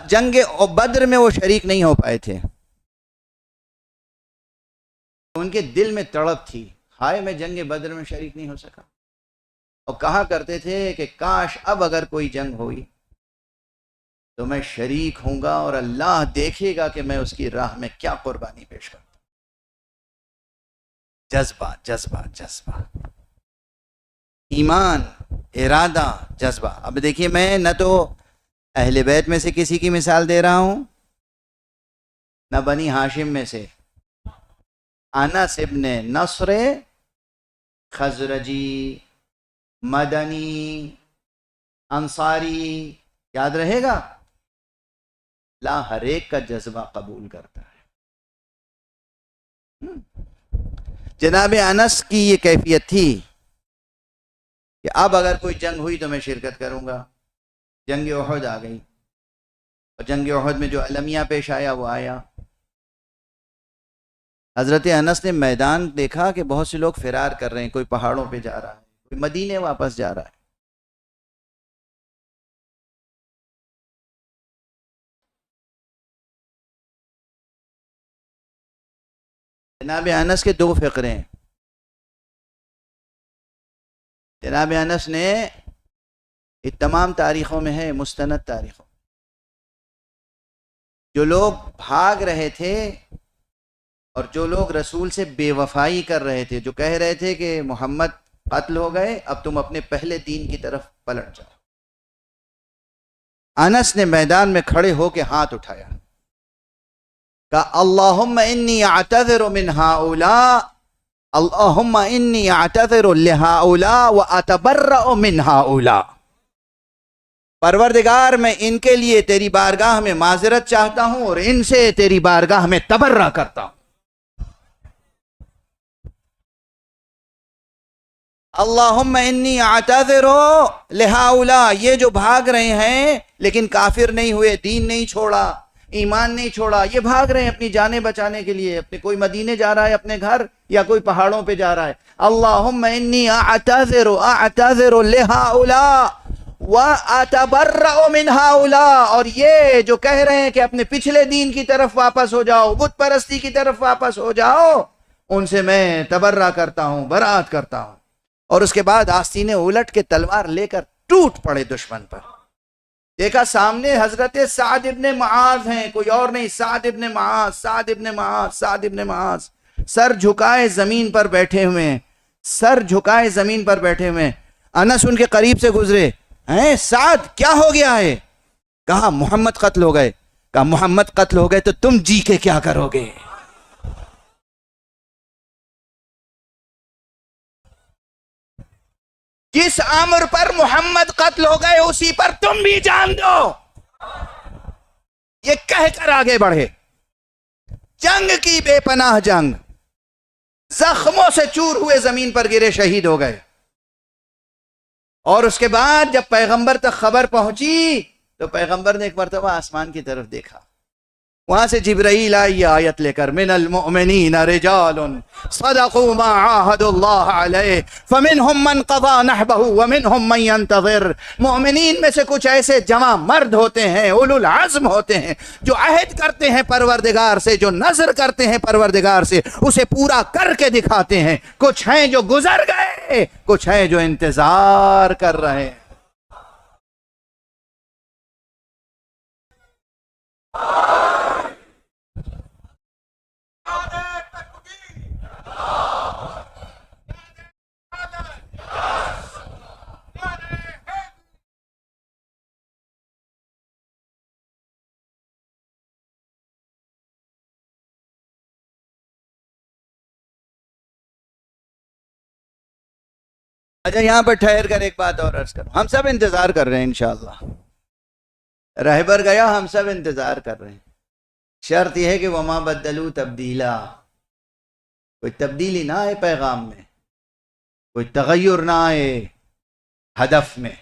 جنگ بدر میں وہ شریک نہیں ہو پائے تھے. ان کے دل میں تڑپ تھی، ہائے میں جنگ بدر میں شریک نہیں ہو سکا. اور کہا کرتے تھے کہ کاش اب اگر کوئی جنگ ہوئی تو میں شریک ہوں گا اور اللہ دیکھے گا کہ میں اس کی راہ میں کیا قربانی پیش کرتا. جذبہ جذبہ جذبہ، ایمان، ارادہ، جذبہ. اب دیکھیے میں نہ تو اہل بیت میں سے کسی کی مثال دے رہا ہوں، نہ بنی ہاشم میں سے. انس ابن نصر، خزرجی، مدنی، انصاری، یاد رہے گا؟ اللہ ہر ایک کا جذبہ قبول کرتا ہے۔ جناب انس کی یہ کیفیت تھی کہ اب اگر کوئی جنگ ہوئی تو میں شرکت کروں گا۔ جنگ احد آ گئی، اور جنگ احد میں جو المیہ پیش آیا وہ آیا۔ حضرت انس نے میدان دیکھا کہ بہت سے لوگ فرار کر رہے ہیں، کوئی پہاڑوں پہ جا رہا ہے، کوئی مدینے واپس جا رہا ہے۔ جناب انس کے دو فقرے ہیں۔ جناب انس نے یہ تمام تاریخوں میں ہے، مستند تاریخوں، جو لوگ بھاگ رہے تھے اور جو لوگ رسول سے بے وفائی کر رہے تھے، جو کہہ رہے تھے کہ محمد قتل ہو گئے، اب تم اپنے پہلے دین کی طرف پلٹ جاؤ، انس نے میدان میں کھڑے ہو کے ہاتھ اٹھایا، کہ اللہم انی اعتذر من ہؤلاء، اللہم انی اعتذر لہؤلاء واتبرأ من ہؤلاء، پروردگار میں ان کے لیے تیری بارگاہ میں معذرت چاہتا ہوں اور ان سے تیری بارگاہ میں تبرہ کرتا ہوں۔ اللہم انی اعتذر لہؤلاء، یہ جو بھاگ رہے ہیں لیکن کافر نہیں ہوئے، دین نہیں چھوڑا، ایمان نہیں چھوڑا، یہ بھاگ رہے ہیں اپنی جانیں بچانے کے لیے، اپنے کوئی مدینے جا رہا ہے اپنے گھر، یا کوئی پہاڑوں پہ جا رہا ہے۔ اللہم انی اعتذر لہؤلاء واتبرأ من ہؤلاء، اور یہ جو کہہ رہے ہیں کہ اپنے پچھلے دین کی طرف واپس ہو جاؤ، بت پرستی کی طرف واپس ہو جاؤ، ان سے میں تبرہ کرتا ہوں، برات کرتا ہوں۔ اور اس کے بعد آستینے الٹ کے تلوار لے کر ٹوٹ پڑے دشمن پر۔ دیکھا سامنے حضرت سعد ابن معاذ ہیں، کوئی اور نہیں، سعد ابن معاذ، سعد ابن معاذ، سعد ابن معاذ، سر جھکائے زمین پر بیٹھے ہوئے ہیں، سر جھکائے زمین پر بیٹھے ہوئے ہیں۔ انس ان کے قریب سے گزرے، ہیں سعد کیا ہو گیا ہے؟ کہا محمد قتل ہو گئے۔ کہا محمد قتل ہو گئے تو تم جی کے کیا کرو گے؟ جس امر پر محمد قتل ہو گئے اسی پر تم بھی جان دو، یہ کہہ کر آگے بڑھے۔ جنگ کی بے پناہ جنگ، زخموں سے چور ہوئے زمین پر گرے، شہید ہو گئے۔ اور اس کے بعد جب پیغمبر تک خبر پہنچی تو پیغمبر نے ایک مرتبہ آسمان کی طرف دیکھا، وہاں سے جبرائیل آئی آیت لے کر، من المؤمنین رجال صدقوا ما عاہدوا اللہ علیہ فمنہم من قضى نحبہ ومنہم من ينتظر۔ مومنین میں سے کچھ ایسے جواں مرد ہوتے ہیں، اولو العزم ہوتے ہیں، جو عہد کرتے ہیں پروردگار سے، جو نظر کرتے ہیں پروردگار سے، اسے پورا کر کے دکھاتے ہیں۔ کچھ ہیں جو گزر گئے، کچھ ہیں جو انتظار کر رہے ہیں۔ اچھا یہاں پر ٹھہر کر ایک بات اور عرض کروں، ہم سب انتظار کر رہے ہیں انشاءاللہ، رہبر گیا، ہم سب انتظار کر رہے ہیں۔ شرط یہ ہے کہ وما بدلوا تبدیلا، کوئی تبدیلی نہ آئے پیغام میں، کوئی تغیر نہ آئے ہدف میں،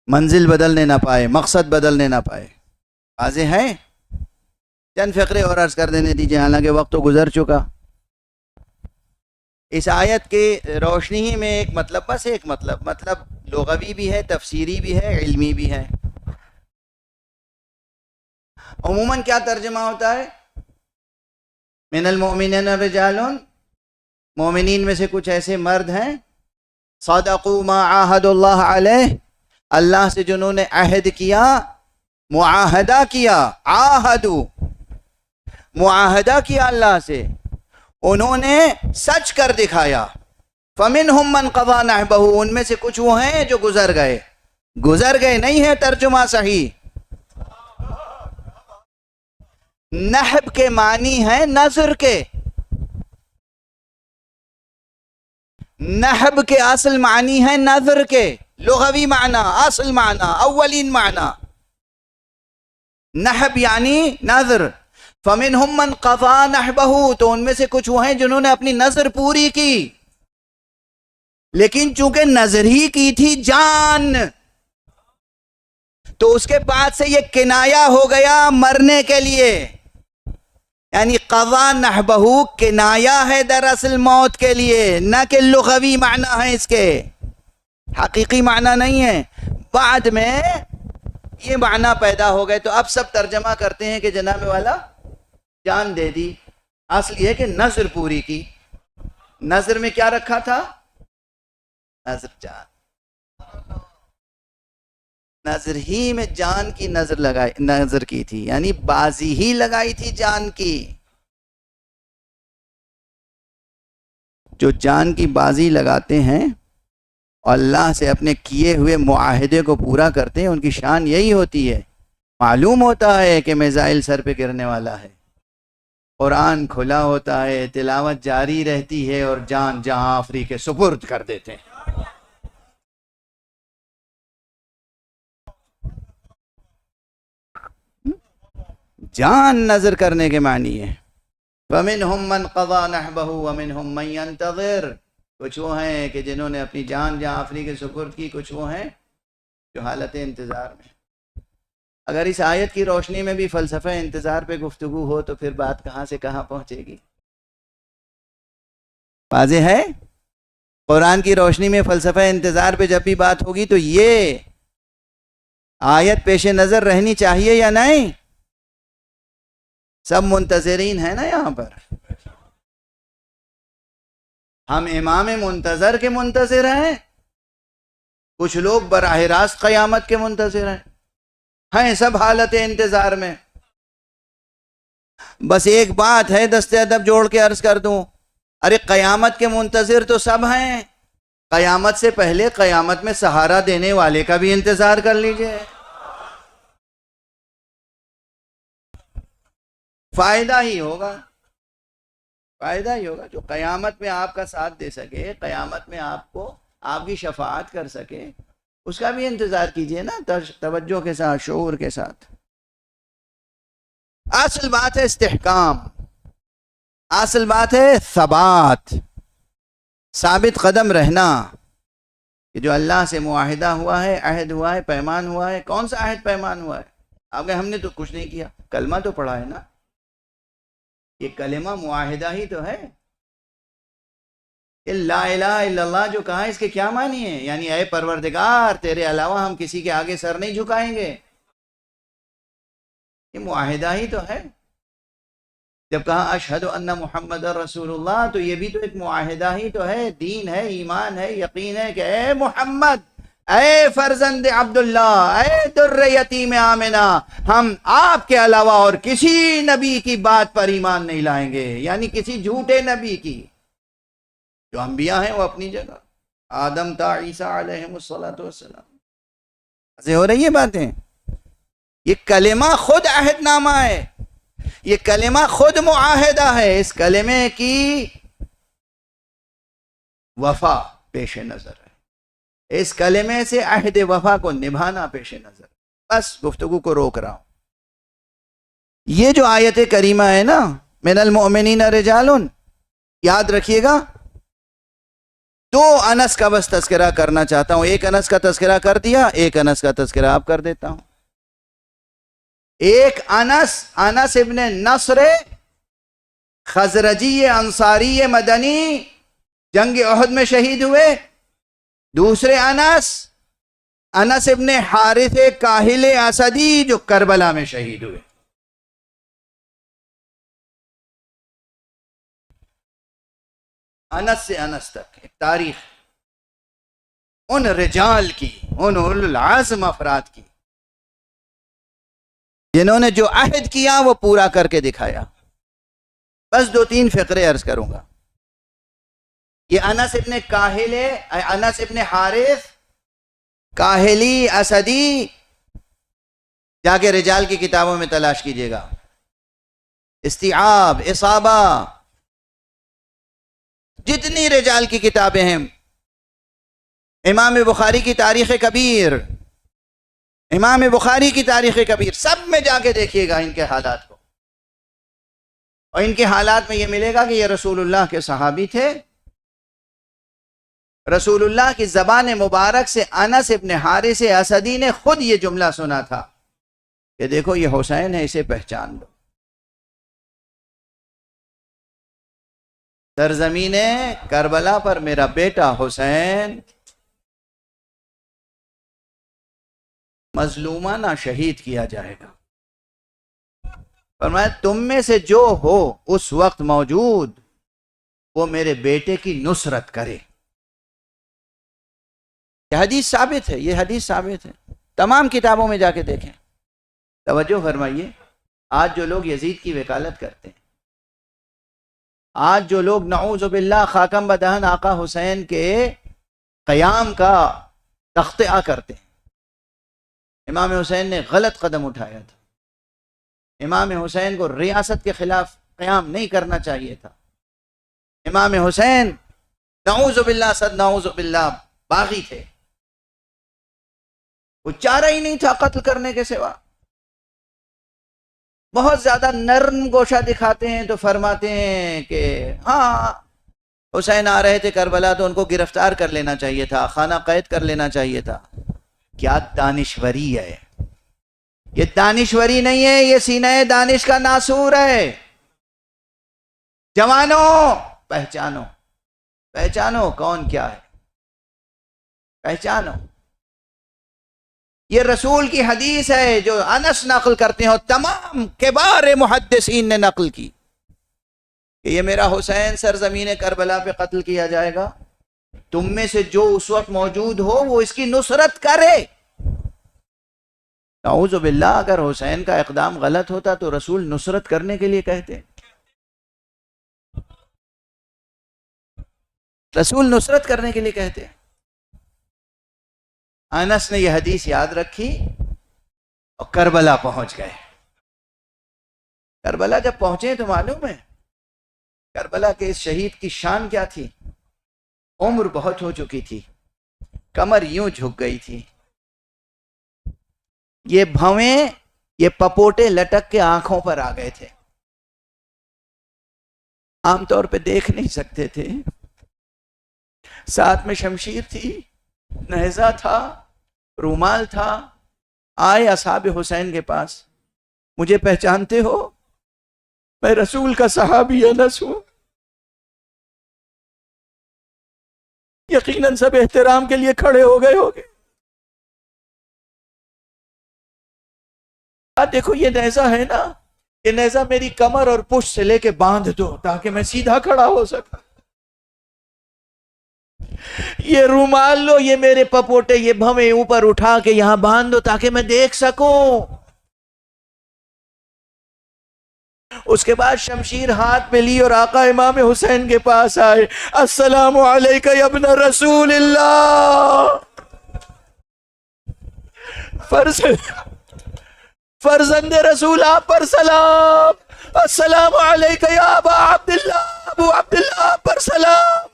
منزل بدلنے نہ پائے، مقصد بدلنے نہ پائے۔ واضح ہے؟ چند فقرے اور عرض کر دینے دیجیے، حالانکہ وقت تو گزر چکا۔ اس آیت کے روشنی ہی میں ایک مطلب، بس ایک مطلب لغوی بھی ہے، تفسیری بھی ہے، علمی بھی ہے۔ عموماً کیا ترجمہ ہوتا ہے؟ من المؤمنین رجال، مومنین میں سے کچھ ایسے مرد ہیں، صدقوا ما عاہد اللہ علیہ، اللہ سے جنہوں نے عہد کیا، معاہدہ کیا، عاہدو، معاہدہ کیا اللہ سے، انہوں نے سچ کر دکھایا۔ فمنہم من قضى نحبہ، ان میں سے کچھ وہ ہیں جو گزر گئے۔ گزر گئے نہیں ہے ترجمہ صحیح، نحب کے معنی ہے نظر کے، نحب کے اصل معنی ہے نظر کے، لغوی معنی، اصل معنی، اولین معنی. نحب یعنی نظر. فمنہم من قضا نحبہ، تو ان میں سے کچھ وہ ہیں جنہوں نے اپنی نظر پوری کی، لیکن چونکہ نظر ہی کی تھی جان، تو اس کے بعد سے یہ کنایا ہو گیا مرنے کے لیے. یعنی قضا نحبہ کنایا ہے دراصل موت کے لیے، نہ کہ لغوی معنی ہے اس کے، حقیقی معنی نہیں ہے. بعد میں یہ معنی پیدا ہو گئے تو اب سب ترجمہ کرتے ہیں کہ جناب والا جان دے دی. اصل یہ کہ نظر پوری کی. نظر میں کیا رکھا تھا؟ نظر جان. نظر ہی میں جان کی نظر کی تھی، یعنی بازی ہی لگائی تھی جان کی. جو جان کی بازی لگاتے ہیں اور اللہ سے اپنے کیے ہوئے معاہدے کو پورا کرتے ہیں، ان کی شان یہی ہوتی ہے. معلوم ہوتا ہے کہ میزائل سر پہ گرنے والا ہے، قرآن کھلا ہوتا ہے، تلاوت جاری رہتی ہے، اور جان جہاں آفری کے سپرد کر دیتے ہیں. جان نظر کرنے کے معنی ہے. وَمِنْهُمْ مَنْ قَضَى نَحْبَهُ وَمِنْهُمْ مَنْ يَنْتَظِرُ. کچھ وہ ہیں کہ جنہوں نے اپنی جان جہاں آفری کے سپرد کی، کچھ وہ ہیں جو حالت انتظار میں. اگر اس آیت کی روشنی میں بھی فلسفہ انتظار پہ گفتگو ہو تو پھر بات کہاں سے کہاں پہنچے گی؟ واضح ہے؟ قرآن کی روشنی میں فلسفہ انتظار پہ جب بھی بات ہوگی تو یہ آیت پیش نظر رہنی چاہیے یا نہیں؟ سب منتظرین ہیں نا یہاں پر. ہم امام منتظر کے منتظر ہیں، کچھ لوگ براہ راست قیامت کے منتظر ہیں سب حالت انتظار میں. بس ایک بات ہے دست ادب جوڑ کے عرض کر دوں، ارے قیامت کے منتظر تو سب ہیں، قیامت سے پہلے قیامت میں سہارا دینے والے کا بھی انتظار کر لیجئے. فائدہ ہی ہوگا، فائدہ ہی ہوگا. جو قیامت میں آپ کا ساتھ دے سکے، قیامت میں آپ کو آپ کی شفاعت کر سکے، اس کا بھی انتظار کیجئے نا، توجہ کے ساتھ، شعور کے ساتھ. اصل بات ہے استحکام، اصل بات ہے ثبات، ثابت قدم رہنا. کہ جو اللہ سے معاہدہ ہوا ہے، عہد ہوا ہے، پیمان ہوا ہے. کون سا عہد پیمان ہوا ہے؟ آپ کہ ہم نے تو کچھ نہیں کیا، کلمہ تو پڑھا ہے نا. یہ کلمہ معاہدہ ہی تو ہے. لا الہ الا اللہ جو کہا ہے، اس کے کیا معنی ہے؟ یعنی اے پروردگار، تیرے علاوہ ہم کسی کے آگے سر نہیں جھکائیں گے. یہ معاہدہ ہی تو ہے. جب کہا اشہد ان محمد رسول اللہ، تو یہ بھی تو ایک معاہدہ ہی تو ہے، دین ہے، ایمان ہے، یقین ہے کہ اے محمد، اے فرزند عبداللہ، اے در یتیم آمنہ، ہم آپ کے علاوہ اور کسی نبی کی بات پر ایمان نہیں لائیں گے. یعنی کسی جھوٹے نبی کی. جو انبیاء ہیں وہ اپنی جگہ، آدم تا عیسیٰ علیہم السلام. ایسے ہو رہی ہے باتیں. یہ کلمہ خود عہد نامہ ہے، یہ کلمہ خود معاہدہ ہے. اس کلمے کی وفا پیش نظر ہے، اس کلمے سے عہد وفا کو نبھانا پیش نظر. بس گفتگو کو روک رہا ہوں. یہ جو آیت کریمہ ہے نا، من المؤمنین رجال، یاد رکھیے گا. دو انس کا بس تذکرہ کرنا چاہتا ہوں. ایک انس کا تذکرہ کر دیا، ایک انس کا تذکرہ آپ کر دیتا ہوں. ایک انس ابن نصر خزرجی انصاری مدنی جنگ احد میں شہید ہوئے. دوسرے انس ابن حارث کاہل اسدی جو کربلا میں شہید ہوئے. انس سے انس تک ایک تاریخ ان رجال کی، ان اولو العزم افراد کی جنہوں نے جو عہد کیا وہ پورا کر کے دکھایا. بس دو تین فقرے عرض کروں گا. یہ انس ابن حارث کاہلی اسدی، جا کے رجال کی کتابوں میں تلاش کیجئے گا. استیعاب، اصابہ، جتنی رجال کی کتابیں ہیں امام بخاری کی تاریخ کبیر، امام بخاری کی تاریخ کبیر، سب میں جا کے دیکھیے گا ان کے حالات کو، اور ان کے حالات میں یہ ملے گا کہ یہ رسول اللہ کے صحابی تھے۔ رسول اللہ کی زبان مبارک سے انس ابن حارث اسدی نے خود یہ جملہ سنا تھا کہ دیکھو یہ حسین ہے، اسے پہچان لو۔ سرزمین کربلا پر میرا بیٹا حسین مظلومانہ شہید کیا جائے گا۔ فرمایا تم میں سے جو ہو اس وقت موجود وہ میرے بیٹے کی نصرت کرے۔ یہ حدیث ثابت ہے، یہ حدیث ثابت ہے، تمام کتابوں میں جا کے دیکھیں۔ توجہ فرمائیے، آج جو لوگ یزید کی وکالت کرتے ہیں، آج جو لوگ نعوذ باللہ خاکم بدہن آقا حسین کے قیام کا تخطئہ کرتے ہیں، امام حسین نے غلط قدم اٹھایا تھا، امام حسین کو ریاست کے خلاف قیام نہیں کرنا چاہیے تھا، امام حسین نعوذ باللہ صد نعوذ باللہ باغی تھے، وہ چارہ ہی نہیں تھا قتل کرنے کے سوا۔ بہت زیادہ نرم گوشہ دکھاتے ہیں تو فرماتے ہیں کہ ہاں حسین آ رہے تھے کربلا تو ان کو گرفتار کر لینا چاہیے تھا، خانہ قید کر لینا چاہیے تھا۔ کیا دانشوری ہے یہ؟ دانشوری نہیں ہے، یہ سینہ دانش کا ناسور ہے۔ جوانوں پہچانو، پہچانو کون کیا ہے، پہچانو۔ یہ رسول کی حدیث ہے جو انس نقل کرتے ہیں اور تمام کبار محدثین نے نقل کی کہ یہ میرا حسین سرزمین کربلا پہ قتل کیا جائے گا، تم میں سے جو اس وقت موجود ہو وہ اس کی نصرت کرے۔ نعوذ باللہ اگر حسین کا اقدام غلط ہوتا تو رسول نصرت کرنے کے لیے کہتے، رسول نصرت کرنے کے لیے کہتے۔ انس نے یہ حدیث یاد رکھی اور کربلا پہنچ گئے۔ کربلا جب پہنچے تو معلوم ہے کربلا کے اس شہید کی شان کیا تھی۔ عمر بہت ہو چکی تھی، کمر یوں جھک گئی تھی، یہ بھویں، یہ پپوٹے لٹک کے آنکھوں پر آ گئے تھے، عام طور پہ دیکھ نہیں سکتے تھے۔ ساتھ میں شمشیر تھی، نیزہ تھا، رومال تھا۔ آئے اصحاب حسین کے پاس، مجھے پہچانتے ہو؟ میں رسول کا صحابی انس ہوں۔ یقیناً سب احترام کے لیے کھڑے ہو گئے ہوگے۔ دیکھو یہ نیزہ ہے نا، یہ نیزہ میری کمر اور پشت سے لے کے باندھ دو تاکہ میں سیدھا کھڑا ہو سکا۔ یہ رومال لو، یہ میرے پپوٹے، یہ بھویں اوپر اٹھا کے یہاں باندھ دو تاکہ میں دیکھ سکوں۔ اس کے بعد شمشیر ہاتھ میں لی اور آقا امام حسین کے پاس آئے۔ السلام علیکہ یا ابن رسول اللہ، فرزند رسول آپ پر سلام۔ السلام علیکہ یا ابا عبداللہ، ابو عبداللہ آپ پر سلام۔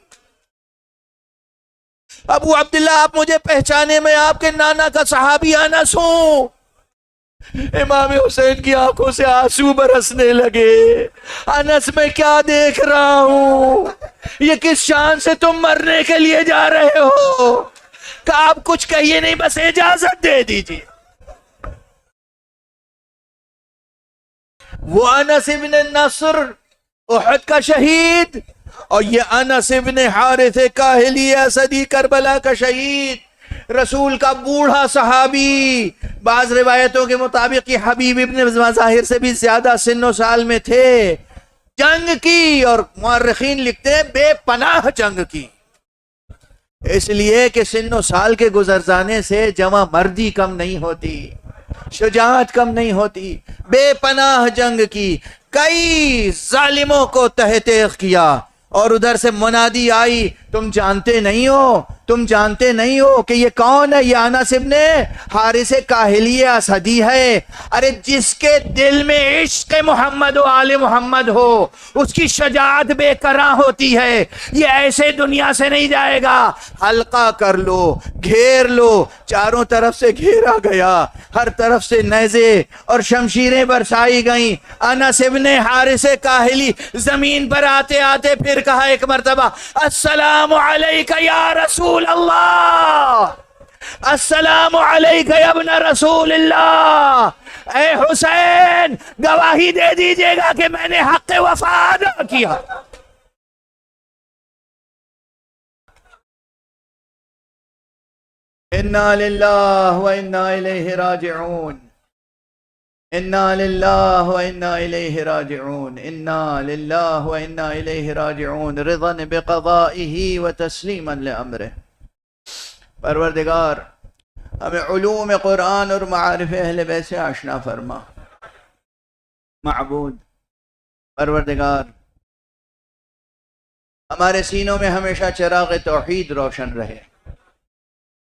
ابو عبداللہ آپ مجھے پہچانے، میں آپ کے نانا کا صحابی انس ہوں۔ امام حسین کی آنکھوں سے آنسو برسنے لگے۔ انس میں کیا دیکھ رہا ہوں؟ یہ کس شان سے تم مرنے کے لیے جا رہے ہو؟ کہ آپ کچھ کہیے نہیں، بس اجازت دے دیجیے۔ وہ انس ابن نصر احد کا شہید، اور یہ انس ابن حارث کاہلی اسدی کربلا کا شہید، رسول کا بوڑھا صحابی، بعض روایتوں کے مطابق یہ حبیب ابن مظاہر سے بھی زیادہ سن و سال میں تھے۔ جنگ کی، اور مورخین لکھتے ہیں بے پناہ جنگ کی، اس لیے کہ سن و سال کے گزر جانے سے جمع مردی کم نہیں ہوتی، شجاعت کم نہیں ہوتی۔ بے پناہ جنگ کی، کئی ظالموں کو تحت کیا، اور ادھر سے منادی آئی تم جانتے نہیں ہو کہ یہ کون ہے؟ یہ انس ابن حارث کاہلی اسدی ہے۔ ارے جس کے دل میں عشق محمد و آل محمد ہو اس کی شجاعت بے کرراں ہوتی ہے۔ یہ ایسے دنیا سے نہیں جائے گا۔ حلقہ کر لو، گھیر لو، چاروں طرف سے گھیرا گیا، ہر طرف سے نیزے اور شمشیریں برسائی گئیں۔ انس ابن حارث کاہلی زمین پر آتے آتے پھر کہا ایک مرتبہ، السلام علیکہ یا رسول اللہ، السلام علیکہ یا ابن رسول اللہ۔ اے حسین گواہی دے دیجئے گا کہ میں نے حق وفا ادا کیا۔ انا للہ و انا الیہ راجعون، انا للہ و انا الیہ راجعون، انا للہ و انا الیہ راجعون، رضا بقضائہ و تسلیما لامرہ۔ پروردگار ہمیں علوم قرآن اور معارف اہل بیت سے آشنا فرما۔ معبود پروردگار ہمارے سینوں میں ہمیشہ چراغ توحید روشن رہے۔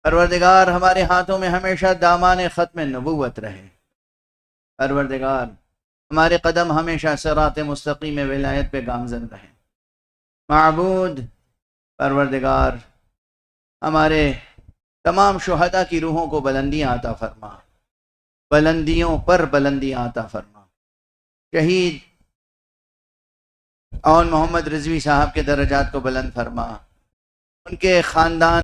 پروردگار ہمارے ہاتھوں میں ہمیشہ دامان ختم نبوت رہے۔ پروردگار ہمارے قدم ہمیشہ صراط مستقیم ولایت پہ گامزن رہے۔ معبود پروردگار ہمارے تمام شہداء کی روحوں کو بلندیاں عطا فرما، بلندیوں پر بلندیاں عطا فرما۔ شہید اون محمد رضوی صاحب کے درجات کو بلند فرما، ان کے خاندان